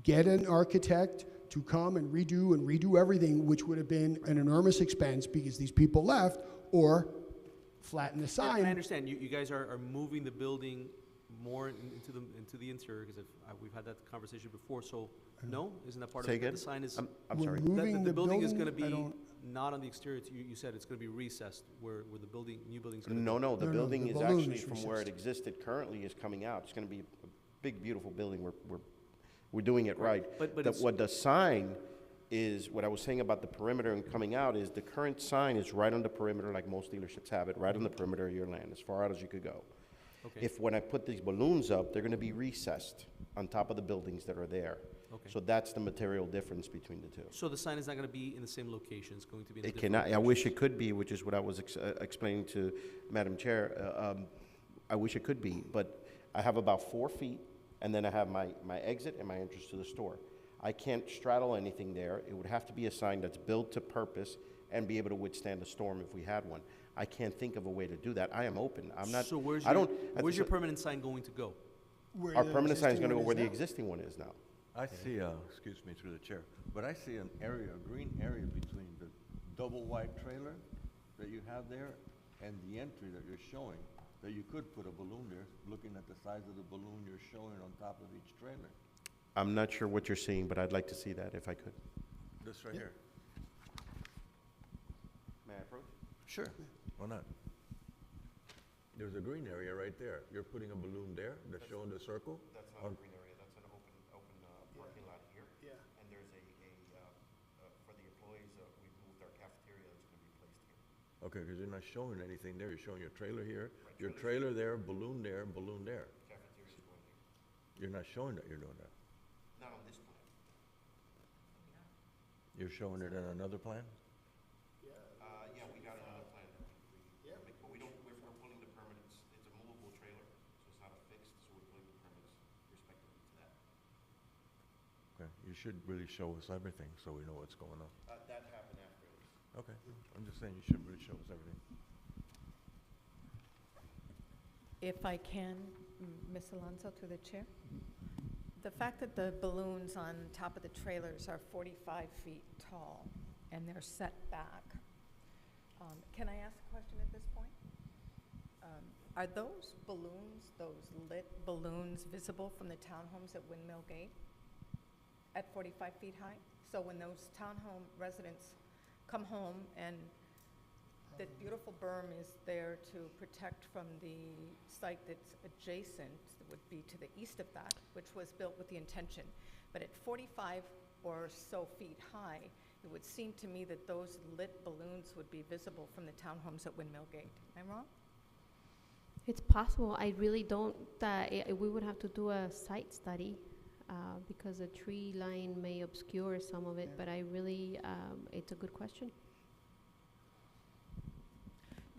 Speaker 10: get an architect to come and redo everything, which would have been an enormous expense because these people left, or flatten the
Speaker 7: And
Speaker 10: sign.
Speaker 7: I understand, you guys are moving the building more into the interior, because we've had that conversation before, so, no? Isn't that part of
Speaker 11: Say
Speaker 7: it? That
Speaker 11: again?
Speaker 7: The sign is,
Speaker 11: I'm
Speaker 10: We're
Speaker 11: sorry.
Speaker 10: moving
Speaker 7: the building is gonna
Speaker 10: I
Speaker 7: be
Speaker 10: don't-
Speaker 7: not on the exterior, you said it's gonna be recessed, where the new building's gonna be.
Speaker 11: No, the
Speaker 10: No,
Speaker 11: building
Speaker 10: the
Speaker 11: is
Speaker 10: balloon
Speaker 11: actually
Speaker 10: is
Speaker 11: from where it
Speaker 10: recessed.
Speaker 11: existed currently is coming out. It's gonna be a big, beautiful building. We're doing it right.
Speaker 7: But
Speaker 11: The-
Speaker 7: it's-
Speaker 11: What the sign is, what I was saying about the perimeter and coming out is the current sign is right on the perimeter, like most dealerships have it, right on the perimeter of your land, as far out as you could go.
Speaker 7: Okay.
Speaker 11: If, when I put these balloons up, they're gonna be recessed on top of the buildings that are there.
Speaker 7: Okay.
Speaker 11: So that's the material difference between the two.
Speaker 7: So the sign is not gonna be in the same location, it's going to be in a
Speaker 11: It
Speaker 7: different
Speaker 11: cannot, I
Speaker 7: location.
Speaker 11: wish it could be, which is what I was explaining to Madam Chair. I wish it could be, but I have about 4 feet, and then I have my exit and my entrance to the store. I can't straddle anything there. It would have to be a sign that's built to purpose and be able to withstand a storm if we had one. I can't think of a way to do that. I am open. I'm not,
Speaker 7: So where's
Speaker 11: I
Speaker 7: your,
Speaker 11: don't.
Speaker 7: where's your permanent sign going to go?
Speaker 10: Where
Speaker 11: Our
Speaker 10: the
Speaker 11: permanent sign is
Speaker 10: existing
Speaker 11: gonna go
Speaker 10: one
Speaker 11: where the
Speaker 10: now.
Speaker 11: existing one is now.
Speaker 4: I see, excuse me through the chair, but I see an area, a green area between the double wide trailer that you have there and the entry that you're showing, that you could put a balloon there, looking at the size of the balloon you're showing on top of each trailer.
Speaker 11: I'm not sure what you're seeing, but I'd like to see that if I could.
Speaker 4: This right here.
Speaker 11: May I approach?
Speaker 4: Sure. Why not? There's a green area right there. You're putting a balloon there that's showing the circle?
Speaker 11: That's
Speaker 4: On-
Speaker 11: green area, that's an open parking lot here.
Speaker 10: Yeah.
Speaker 11: And there's for the employees, we've moved our cafeteria that's gonna be placed here.
Speaker 4: Okay, because you're not showing anything there. You're showing your trailer here, your trailer there, balloon there, balloon there.
Speaker 11: Cafeteria's going here.
Speaker 4: You're not showing that you're doing that.
Speaker 11: Not on this plan.
Speaker 4: You're showing it in another plan?
Speaker 11: Yeah, we got it on the plan. But we don't, we're pulling the permits, it's a movable trailer, so it's not affixed, so we're pulling the permits respectively to that.
Speaker 4: Okay, you should really show us everything so we know what's going on.
Speaker 11: That happened after this.
Speaker 4: Okay, I'm just saying you should really show us everything.
Speaker 5: If I can, Ms. Alonso, through the chair. The fact that the balloons on top of the trailers are 45 feet tall and they're set back, can I ask a question at this point? Are those balloons, those lit balloons, visible from the townhomes at Windmill Gate at 45 feet high? So when those townhome residents come home and that beautiful berm is there to protect from the site that's adjacent, that would be to the east of that, which was built with the intention. But at 45 or so feet high, it would seem to me that those lit balloons would be visible from the townhomes at Windmill Gate. Am I wrong?
Speaker 9: It's possible. I really don't, we would have to do a site study because a tree line may obscure some of it, but I really, it's a good question.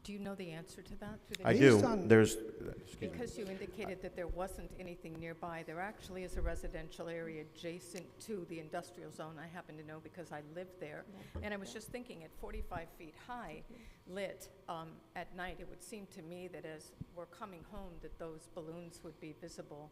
Speaker 5: Do you know the answer to that? Do they
Speaker 11: I
Speaker 5: know?
Speaker 11: do.
Speaker 10: Based on-
Speaker 11: There's, excuse me.
Speaker 5: Because you indicated that there wasn't anything nearby, there actually is a residential area adjacent to the industrial zone. I happen to know because I lived there. And I was just thinking, at 45 feet high, lit at night, it would seem to me that as we're coming home, that those balloons would be visible.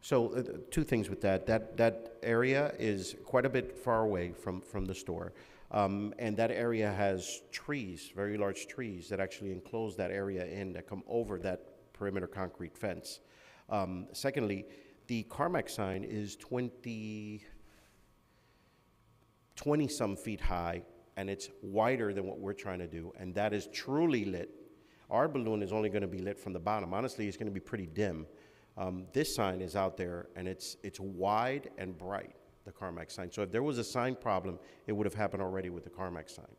Speaker 11: So, two things with that. That area is quite a bit far away from the store. And that area has trees, very large trees, that actually enclose that area in, that come over that perimeter concrete fence. Secondly, the Carmack sign is 20-some feet high, and it's wider than what we're trying to do, and that is truly lit. Our balloon is only going to be lit from the bottom. Honestly, it's going to be pretty dim. This sign is out there, and it's wide and bright, the Carmack sign. So if there was a sign problem, it would have happened already with the Carmack sign.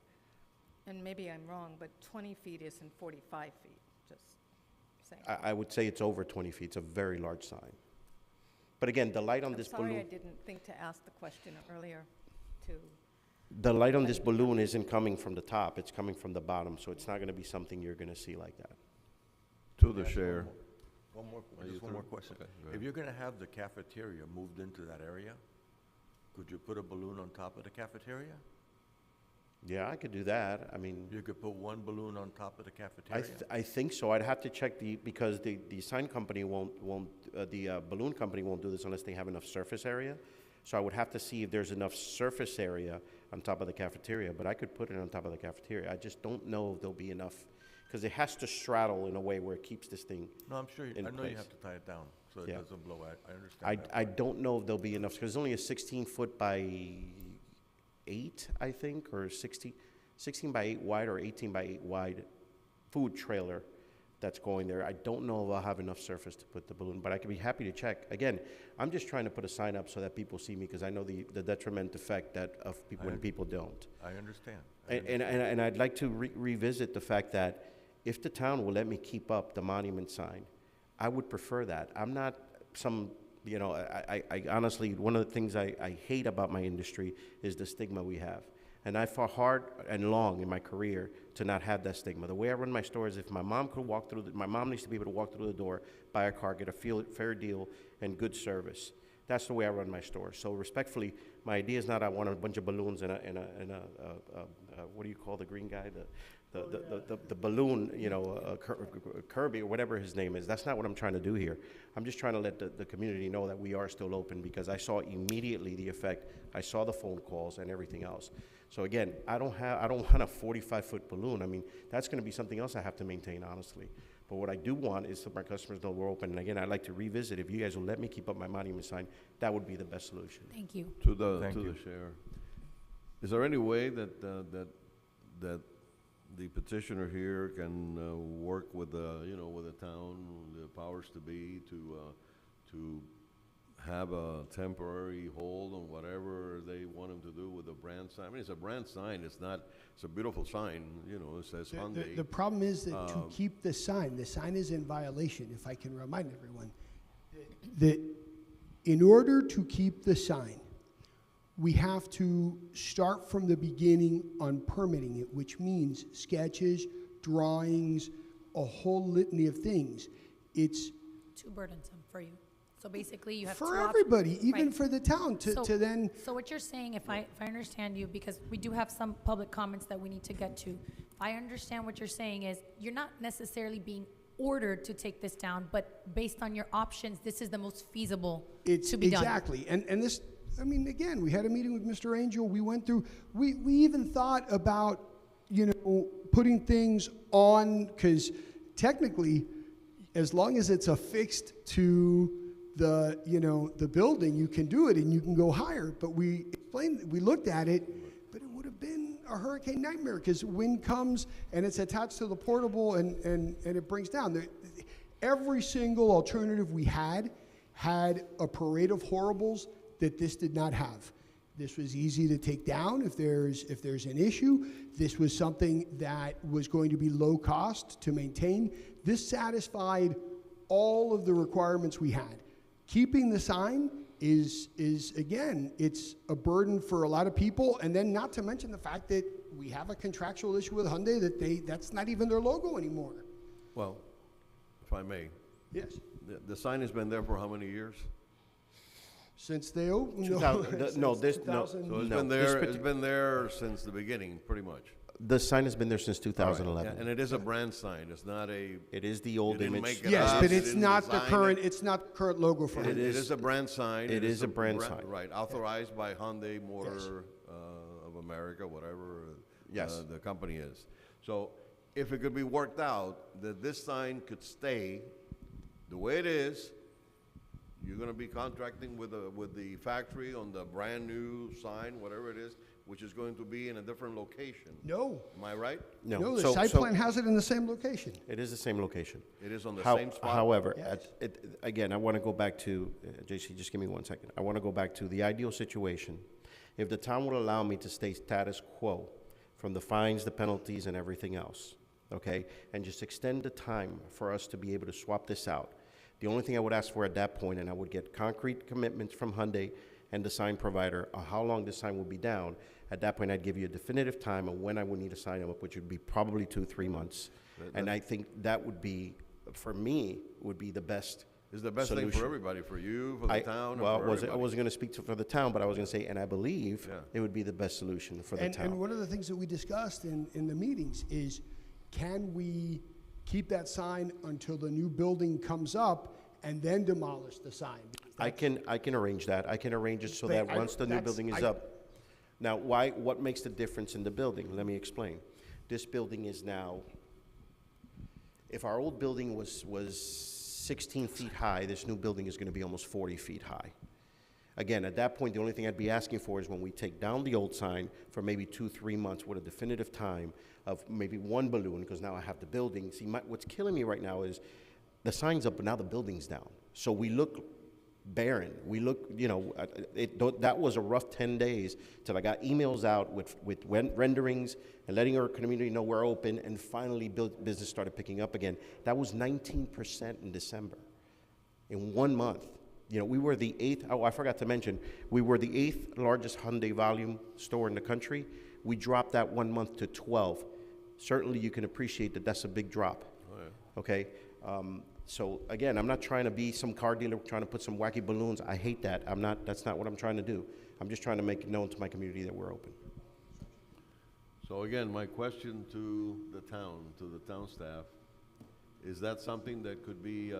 Speaker 5: And maybe I'm wrong, but 20 feet isn't 45 feet, just saying.
Speaker 11: I would say it's over 20 feet. It's a very large sign. But again, the light on this
Speaker 5: I'm sorry I
Speaker 11: balloon,
Speaker 5: didn't think to ask the question earlier to,
Speaker 11: the light on this balloon isn't coming from the top. It's coming from the bottom, so it's not going to be something you're going to see like that.
Speaker 12: To the chair.
Speaker 4: One more,
Speaker 12: Are you
Speaker 4: just one more
Speaker 12: through?
Speaker 4: question.
Speaker 12: Okay, go ahead.
Speaker 4: If you're gonna have the cafeteria moved into that area, could you put a balloon on top of the cafeteria?
Speaker 11: Yeah, I could do that. I mean,
Speaker 4: You could put one balloon on top of the
Speaker 11: I,
Speaker 4: cafeteria?
Speaker 11: I think so. I'd have to check because the sign company the balloon company won't do this unless they have enough surface area. So I would have to see if there's enough surface area on top of the cafeteria, but I could put it on top of the cafeteria. I just don't know if there'll be enough, because it has to straddle in a way where it keeps this thing.
Speaker 4: No, I'm sure,
Speaker 11: in
Speaker 4: I know
Speaker 11: place.
Speaker 4: you have to tie it down, so it
Speaker 11: Yeah.
Speaker 4: doesn't blow out. I understand that.
Speaker 11: I don't know if there'll be enough, because it's only a 16-foot by 8, I think, or 16 by 8 wide or 18 by 8 wide food trailer that's going there. I don't know if I'll have enough surface to put the balloon, but I can be happy to check. Again, I'm just trying to put a sign up so that people see me, because I know the detriment effect that of people when people don't.
Speaker 4: I understand.
Speaker 11: And I'd like to revisit the fact that if the town will let me keep up the monument sign, I would prefer that. I'm not some, I honestly, one of the things I hate about my industry is the stigma we have. And I fought hard and long in my career to not have that stigma. The way I run my store is if my mom could walk through, my mom needs to be able to walk through the door, buy a car, get a fair deal, and good service. That's the way I run my store. So respectfully, my idea is not I want a bunch of balloons and what do you call the green guy? The balloon, Kirby or whatever his name is. That's not what I'm trying to do here. I'm just trying to let the community know that we are still open, because I saw immediately the effect. I saw the phone calls and everything else. So again, I don't want a 45-foot balloon. I mean, that's going to be something else I have to maintain, honestly. But what I do want is that my customers know we're open. And again, I'd like to revisit. If you guys will let me keep up my monument sign, that would be the best solution.
Speaker 1: Thank you.
Speaker 12: To the
Speaker 4: Thank you.
Speaker 12: chair. Is there any way that the petitioner here can work with the town, the powers to be, to have a temporary hold on whatever they want him to do with the brand sign? I mean, it's a brand sign. It's a beautiful sign. It says Hyundai.
Speaker 10: The problem is that to keep the sign is in violation, if I can remind everyone, that in order to keep the sign, we have to start from the beginning on permitting it, which means sketches, drawings, a whole litany of things. It's
Speaker 1: Too burdensome for you. So basically, you have
Speaker 10: for
Speaker 1: two
Speaker 10: everybody, even
Speaker 1: right.
Speaker 10: for the town, to then.
Speaker 1: So what you're saying, if I understand you, because we do have some public comments that we need to get to. If I understand what you're saying is, you're not necessarily being ordered to take this down, but based on your options, this is the most feasible to be done.
Speaker 10: Exactly, and this, I mean, again, we had a meeting with Mr. Angel, we went through, we even thought about, putting things on, because technically, as long as it's affixed to the building, you can do it and you can go higher. But we explained, we looked at it, but it would have been a hurricane nightmare, because wind comes and it's attached to the portable and it brings down. Every single alternative we had a parade of horribles that this did not have. This was easy to take down if there's an issue. This was something that was going to be low cost to maintain. This satisfied all of the requirements we had. Keeping the sign is again, it's a burden for a lot of people, and then not to mention the fact that we have a contractual issue with Hyundai that that's not even their logo anymore.
Speaker 12: Well, if I may,
Speaker 10: Yes.
Speaker 12: the sign has been there for how many years?
Speaker 10: Since they opened.
Speaker 11: 2000 no, this- no.
Speaker 12: So it's
Speaker 11: No,
Speaker 12: been
Speaker 11: this
Speaker 12: there,
Speaker 11: parti-
Speaker 12: it's been there since the beginning, pretty much.
Speaker 11: The sign has been there since
Speaker 12: All right,
Speaker 11: 2011.
Speaker 12: yeah, and it is a brand sign, it's not a,
Speaker 11: It is the old
Speaker 12: didn't
Speaker 11: image.
Speaker 12: make it
Speaker 10: Yes,
Speaker 12: up,
Speaker 10: but
Speaker 12: you
Speaker 10: it's
Speaker 12: didn't
Speaker 10: not the
Speaker 12: design
Speaker 10: current,
Speaker 12: it.
Speaker 10: it's not current logo for
Speaker 12: It
Speaker 10: Hyundai.
Speaker 12: is a brand sign.
Speaker 11: It is a brand sign.
Speaker 12: Right, authorized by Hyundai Motor of America, whatever
Speaker 11: Yes.
Speaker 12: the company is. So if it could be worked out that this sign could stay the way it is, you're gonna be contracting with the factory on the brand-new sign, whatever it is, which is going to be in a different location.
Speaker 10: No,
Speaker 12: Am I right?
Speaker 11: No.
Speaker 10: no, the
Speaker 11: So-
Speaker 10: site
Speaker 11: so
Speaker 10: plan has it in the same location.
Speaker 11: It is the same location.
Speaker 12: It is on the
Speaker 11: How-
Speaker 12: same spot?
Speaker 11: However,
Speaker 10: Yes.
Speaker 11: again, I want to go back to, JC, just give me 1 second. I want to go back to the ideal situation. If the town would allow me to stay status quo from the fines, the penalties, and everything else, okay, and just extend the time for us to be able to swap this out, the only thing I would ask for at that point, and I would get concrete commitments from Hyundai and the sign provider on how long this sign will be down. At that point, I'd give you a definitive time of when I would need to sign them up, which would be probably 2-3 months. And I think that would be, for me, would be the best
Speaker 12: It's the best thing
Speaker 11: solution.
Speaker 12: for everybody, for you, for the town, and
Speaker 11: Well,
Speaker 12: for
Speaker 11: I
Speaker 12: everybody.
Speaker 11: wasn't going to speak for the town, but I was going to say, and I believe
Speaker 12: Yeah.
Speaker 11: it would be the best solution for the
Speaker 10: And
Speaker 11: town.
Speaker 10: one of the things that we discussed in the meetings is, can we keep that sign until the new building comes up and then demolish the sign?
Speaker 11: I can arrange that. I can arrange it so
Speaker 10: But
Speaker 11: that once the new
Speaker 10: that's-
Speaker 11: building is up. Now, what makes the difference in the building? Let me explain. This building is now, if our old building was 16 feet high, this new building is going to be almost 40 feet high. Again, at that point, the only thing I'd be asking for is when we take down the old sign for maybe 2-3 months with a definitive time of maybe one balloon, because now I have the building. See, what's killing me right now is the sign's up, but now the building's down. So we look barren. We look, that was a rough 10 days till I got emails out with renderings and letting our community know we're open, and finally business started picking up again. That was 19% in December, in 1 month. We were the 8th, I forgot to mention, we were the 8th largest Hyundai volume store in the country. We dropped that 1 month to 12. Certainly you can appreciate that that's a big drop.
Speaker 12: Oh, yeah.
Speaker 11: Okay? So again, I'm not trying to be some car dealer trying to put some wacky balloons. I hate that. That's not what I'm trying to do. I'm just trying to make it known to my community that we're open.
Speaker 12: So again, my question to the town staff, is that something that could be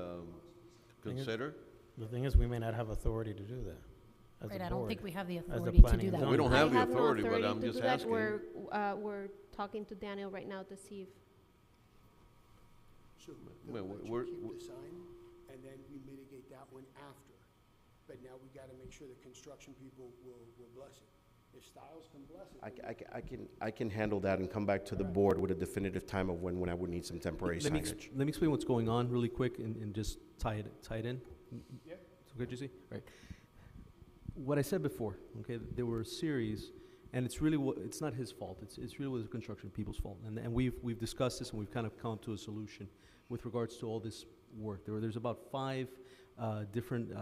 Speaker 12: considered?
Speaker 6: The thing is, we may not have authority to do that as
Speaker 1: Right,
Speaker 6: a
Speaker 1: I don't
Speaker 6: board.
Speaker 1: think we have the
Speaker 6: the
Speaker 1: authority to
Speaker 6: planning
Speaker 1: do
Speaker 6: and
Speaker 1: that.
Speaker 6: zoning.
Speaker 12: We don't have the
Speaker 9: I have no
Speaker 12: authority, but
Speaker 9: authority
Speaker 12: I'm
Speaker 9: to
Speaker 12: just
Speaker 9: do that.
Speaker 12: asking.
Speaker 9: We're talking to Daniel right now to see if
Speaker 10: So
Speaker 12: Well,
Speaker 10: they'll let you
Speaker 12: we're-
Speaker 10: keep the sign, and then we mitigate that one after. But now we gotta make sure the construction people will bless it. If Styles can bless it.
Speaker 11: I can handle that and come back to the board with a definitive time of when I would need some temporary
Speaker 7: Let me
Speaker 11: signage.
Speaker 7: let me explain what's going on really quick and just tie it in.
Speaker 10: Yep.
Speaker 7: It's okay, JC? Right. What I said before, okay, there were a series, and it's really, it's not his fault. It's really the construction people's fault. And we've discussed this, and we've kind of come to a solution with regards to all this work. There's about 5 different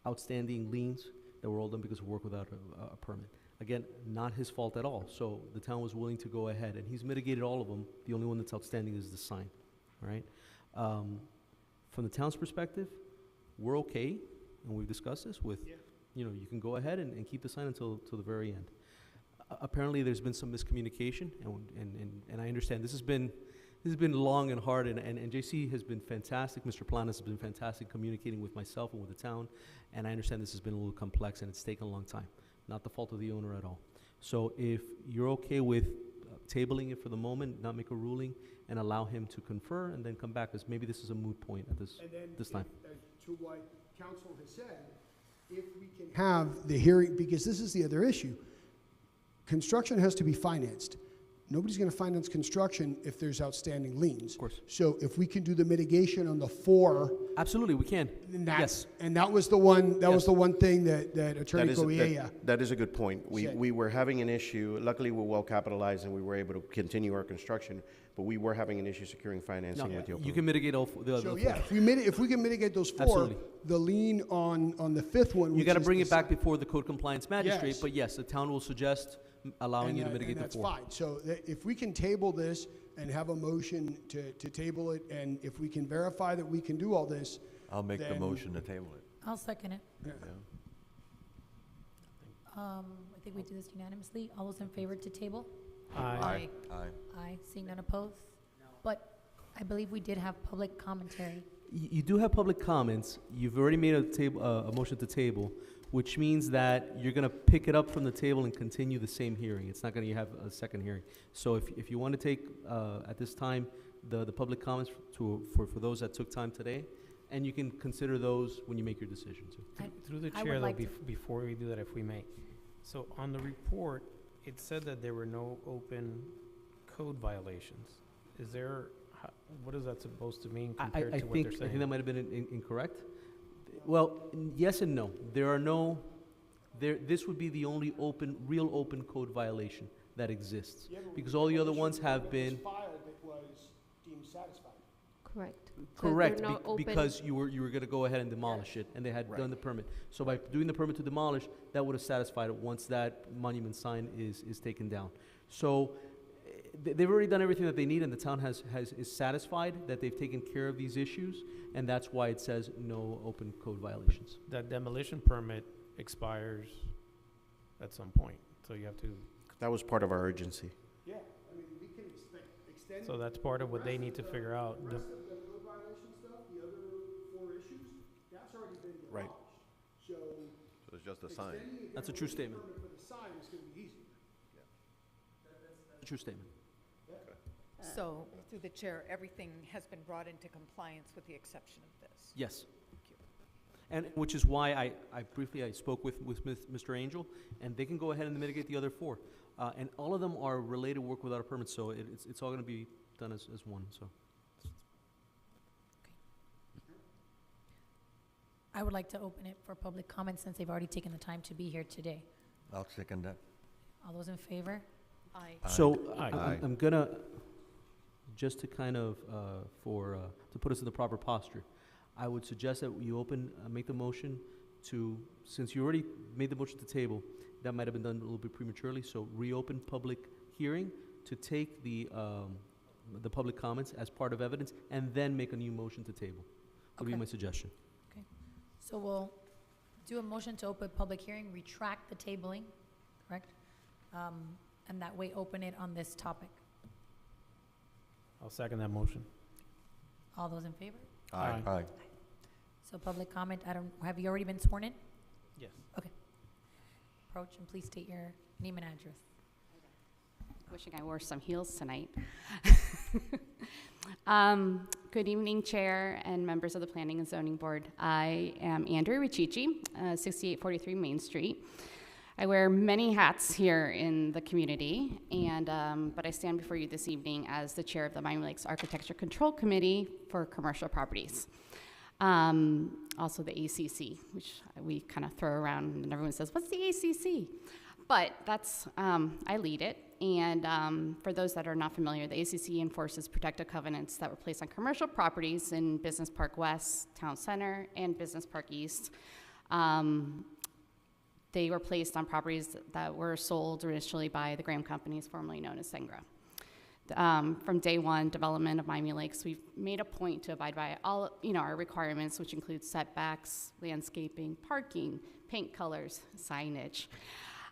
Speaker 7: outstanding liens that were all done because of work without a permit. Again, not his fault at all. So the town was willing to go ahead, and he's mitigated all of them. The only one that's outstanding is the sign, all right? From the town's perspective, we're okay, and we've discussed this with, you can go ahead and keep the sign until the very end. Apparently, there's been some miscommunication, and I understand this has been long and hard, and JC has been fantastic. Mr. Planas has been fantastic communicating with myself and with the town, and I understand this has been a little complex and it's taken a long time. Not the fault of the owner at all. So if you're okay with tabling it for the moment, not make a ruling, and allow him to confer and then come back, because maybe this is a moot point at this time.
Speaker 10: To what council has said, if we can have the hearing, because this is the other issue, construction has to be financed. Nobody's gonna finance construction if there's outstanding liens.
Speaker 7: Of course.
Speaker 10: So if we can do the mitigation on the 4
Speaker 7: Absolutely, we can.
Speaker 10: And
Speaker 7: Yes.
Speaker 10: And that was the one, that was
Speaker 7: Yes.
Speaker 10: the one thing that Attorney
Speaker 11: That is,
Speaker 10: Correa.
Speaker 11: that is a good point.
Speaker 10: said.
Speaker 11: We were having an issue, luckily we're well capitalized and we were able to continue our construction, but we were having an issue securing
Speaker 7: No,
Speaker 11: financing with the
Speaker 7: you can mitigate all, the
Speaker 10: So,
Speaker 7: the
Speaker 10: yeah, if we can mitigate those four,
Speaker 7: Absolutely.
Speaker 10: the lien on the fifth one,
Speaker 7: You
Speaker 10: which
Speaker 7: gotta
Speaker 10: is
Speaker 7: bring
Speaker 10: the
Speaker 7: it back
Speaker 10: se-
Speaker 7: before the code compliance magistrate,
Speaker 10: Yes.
Speaker 7: but yes, the town will suggest allowing
Speaker 10: and
Speaker 7: you to
Speaker 10: that-
Speaker 7: mitigate
Speaker 10: and
Speaker 7: the
Speaker 10: that's
Speaker 7: four.
Speaker 10: fine. So if we can table this and have a motion to table it, and if we can verify that we can do all this,
Speaker 4: I'll make the
Speaker 10: Then-
Speaker 4: motion to table it.
Speaker 1: I'll second it.
Speaker 10: yeah.
Speaker 1: I think we do this unanimously. All those in favor to table?
Speaker 3: Aye.
Speaker 4: Aye.
Speaker 1: Aye. Seeing none opposed? But I believe we did have public commentary.
Speaker 7: You do have public comments. You've already made a motion to table, which means that you're gonna pick it up from the table and continue the same hearing. It's not gonna have a second hearing. So if you want to take, at this time, the public comments for those that took time today, and you can consider those when you make your decision too.
Speaker 3: Through the
Speaker 1: I
Speaker 3: chair,
Speaker 1: would
Speaker 3: though,
Speaker 1: like to-
Speaker 3: before we do that, if we may. So on the report, it said that there were no open code violations. Is there, what is that supposed to mean compared
Speaker 7: I
Speaker 3: to what
Speaker 7: think,
Speaker 3: they're
Speaker 7: I
Speaker 3: saying?
Speaker 7: think that might have been incorrect. Well, yes and no. There are no, this would be the only real open code violation that exists. Because all the other ones have been,
Speaker 10: Filed that was deemed satisfied.
Speaker 9: Correct. So
Speaker 7: correct,
Speaker 9: they're not open-
Speaker 7: because you were gonna go ahead and demolish it, and they had done the permit. So by doing the permit to demolish, that would have satisfied it once that monument sign is taken down. So, they've already done everything that they need, and the town is satisfied that they've taken care of these issues, and that's why it says no open code violations.
Speaker 3: That demolition permit expires at some point, so you have to,
Speaker 11: That was part of our urgency.
Speaker 10: Yeah, I mean, we can extend.
Speaker 3: so that's part of what they need to figure out.
Speaker 10: The rest of the code violation stuff, the other four issues, that's already been
Speaker 11: Right.
Speaker 10: demolished. So
Speaker 12: So it's just a sign.
Speaker 10: extending the
Speaker 7: That's a true
Speaker 10: demolition
Speaker 7: statement.
Speaker 10: permit for the sign is gonna be easy.
Speaker 7: True statement.
Speaker 5: So, through the chair, everything has been brought into compliance with the exception of this.
Speaker 7: Yes. And which is why I briefly spoke with Mr. Angel, and they can go ahead and mitigate the other four. And all of them are related work without a permit, so it's all gonna be done as one, so.
Speaker 1: I would like to open it for public comment since they've already taken the time to be here today.
Speaker 4: I'll second that.
Speaker 1: All those in favor?
Speaker 5: Aye.
Speaker 7: So,
Speaker 3: Aye.
Speaker 7: I'm gonna, just to kind of, to put us in the proper posture, I would suggest that you make the motion to, since you already made the motion to table, that might have been done a little bit prematurely, so reopen public hearing to take the public comments as part of evidence, and then make a new motion to table. Would be
Speaker 1: Okay.
Speaker 7: my suggestion.
Speaker 1: So we'll do a motion to open public hearing, retract the tabling, correct? And that way open it on this topic.
Speaker 3: I'll second that motion.
Speaker 1: All those in favor?
Speaker 3: Aye.
Speaker 4: Aye.
Speaker 1: So public comment, have you already been sworn in?
Speaker 3: Yes.
Speaker 1: Approach and please state your name and address.
Speaker 13: Wishing I wore some heels tonight. Good evening, Chair and members of the Planning and Zoning Board. I am Andrea Riccici, 6843 Main Street. I wear many hats here in the community, and but I stand before you this evening as the chair of the Miami Lakes Architecture Control Committee for Commercial Properties. Also the ACC, which we kind of throw around, and everyone says, "What's the ACC?" But that's, I lead it, and for those that are not familiar, the ACC enforces protective covenants that were placed on commercial properties in Business Park West, Town Center, and Business Park East. They were placed on properties that were sold initially by the Graham Companies, formerly known as Sengra. From day one, development of Miami Lakes, we've made a point to abide by all, our requirements, which include setbacks, landscaping, parking, paint colors, signage.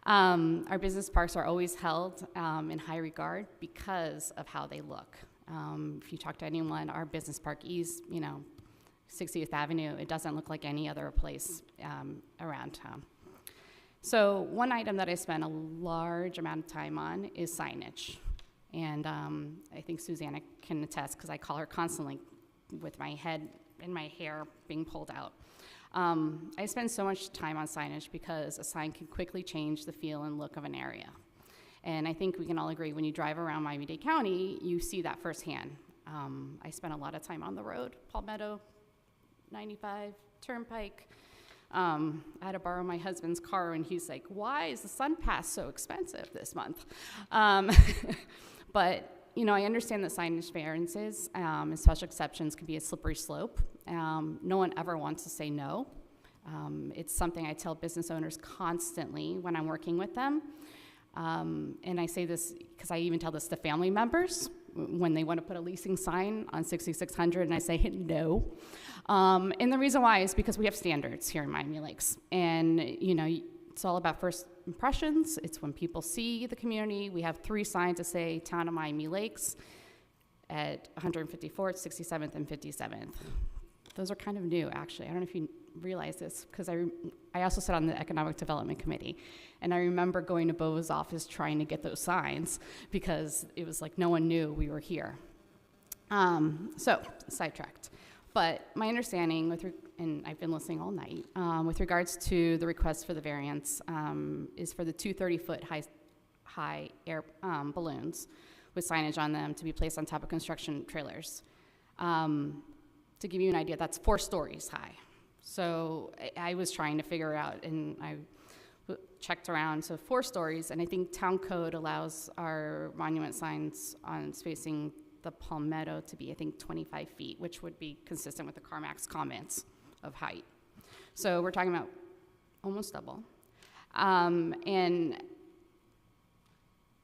Speaker 13: Our business parks are always held in high regard because of how they look. If you talk to anyone, our Business Park East, 60th Avenue, it doesn't look like any other place around town. So one item that I spend a large amount of time on is signage. And I think Susanna can attest, because I call her constantly with my head and my hair being pulled out. I spend so much time on signage because a sign can quickly change the feel and look of an area. And I think we can all agree, when you drive around Miami-Dade County, you see that firsthand. I spend a lot of time on the road, Palmetto, 95 Turnpike. I had to borrow my husband's car, and he's like, why is the Sun Pass so expensive this month? But, you know, I understand that signage variances and special exceptions can be a slippery slope. No one ever wants to say no. It's something I tell business owners constantly when I'm working with them. And I say this because I even tell this to family members when they want to put a leasing sign on 6600, and I say no. And the reason why is because we have standards here in Miami Lakes. And, you know, it's all about first impressions. It's when people see the community. We have 3 signs that say Town of Miami Lakes at 154th, 67th, and 57th. Those are kind of new, actually. I don't know if you realize this, because I also sit on the Economic Development Committee, and I remember going to Bova's office trying to get those signs because it was like no one knew we were here. So, sidetracked. But my understanding, and I've been listening all night, with regards to the request for the variance, is for the 2 30-foot high air balloons with signage on them to be placed on top of construction trailers. To give you an idea, that's 4 stories high. So I was trying to figure out, and I checked around, so 4 stories, and I think town code allows our monument signs on spacing the Palmetto to be, I think, 25 feet, which would be consistent with the CarMax comments of height. So we're talking about almost double. And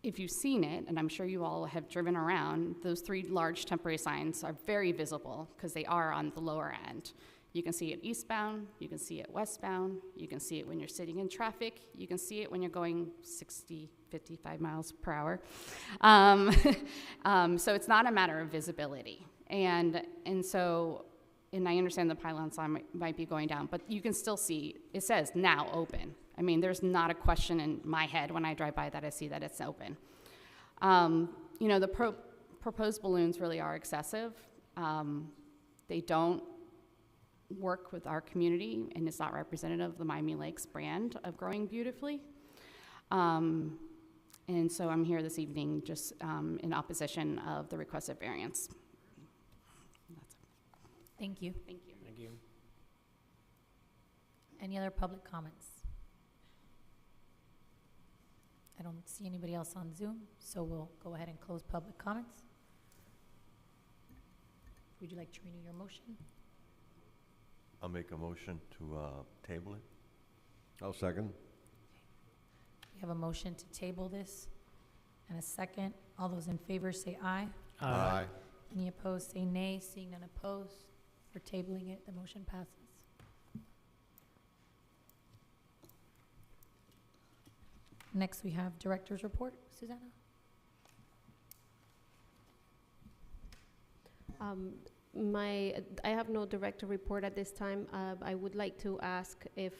Speaker 13: if you've seen it, and I'm sure you all have driven around, those 3 large temporary signs are very visible because they are on the lower end. You can see it eastbound, you can see it westbound, you can see it when you're sitting in traffic, you can see it when you're going 60, 55 miles per hour. So it's not a matter of visibility. And I understand the pylon sign might be going down, but you can still see, it says now open. I mean, there's not a question in my head when I drive by that I see that it's open. You know, the proposed balloons really are excessive. They don't work with our community, and it's not representative of the Miami Lakes brand of growing beautifully. And so I'm here this evening just in opposition of the requested variance. That's it.
Speaker 1: Thank you.
Speaker 13: Thank you.
Speaker 3: Thank you.
Speaker 1: Any other public comments? I don't see anybody else on Zoom, so we'll go ahead and close public comments. Would you like to renew your motion?
Speaker 4: I'll make a motion to table it.
Speaker 12: I'll second.
Speaker 1: We have a motion to table this and a second. All those in favor say aye.
Speaker 12: Aye.
Speaker 1: Any opposed say nay. Seeing none opposed, for tabling it, the motion passes. Next, we have Director's Report. Susanna?
Speaker 9: I have no director report at this time. I would like to ask if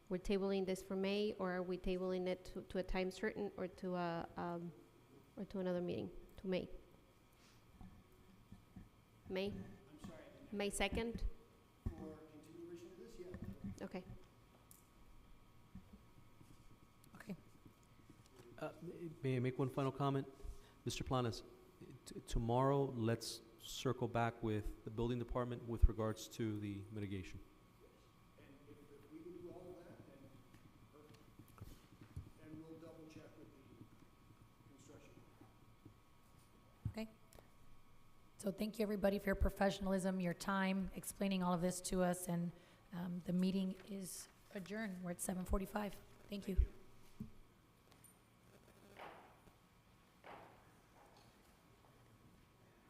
Speaker 9: we're tabling this for May, or are we tabling it to a time certain, or to another meeting, to May? May?
Speaker 10: I'm sorry.
Speaker 9: May 2nd?
Speaker 10: For continuation of this, yeah.
Speaker 9: Okay.
Speaker 7: May I make one final comment? Mr. Planas, tomorrow, let's circle back with the building department with regards to the mitigation.
Speaker 10: And if we can do all of that, then perfect. And we'll double check with the construction.
Speaker 1: Okay. So thank you, everybody, for your professionalism, your time, explaining all of this to us, and the meeting is adjourned. We're at 7:45. Thank you.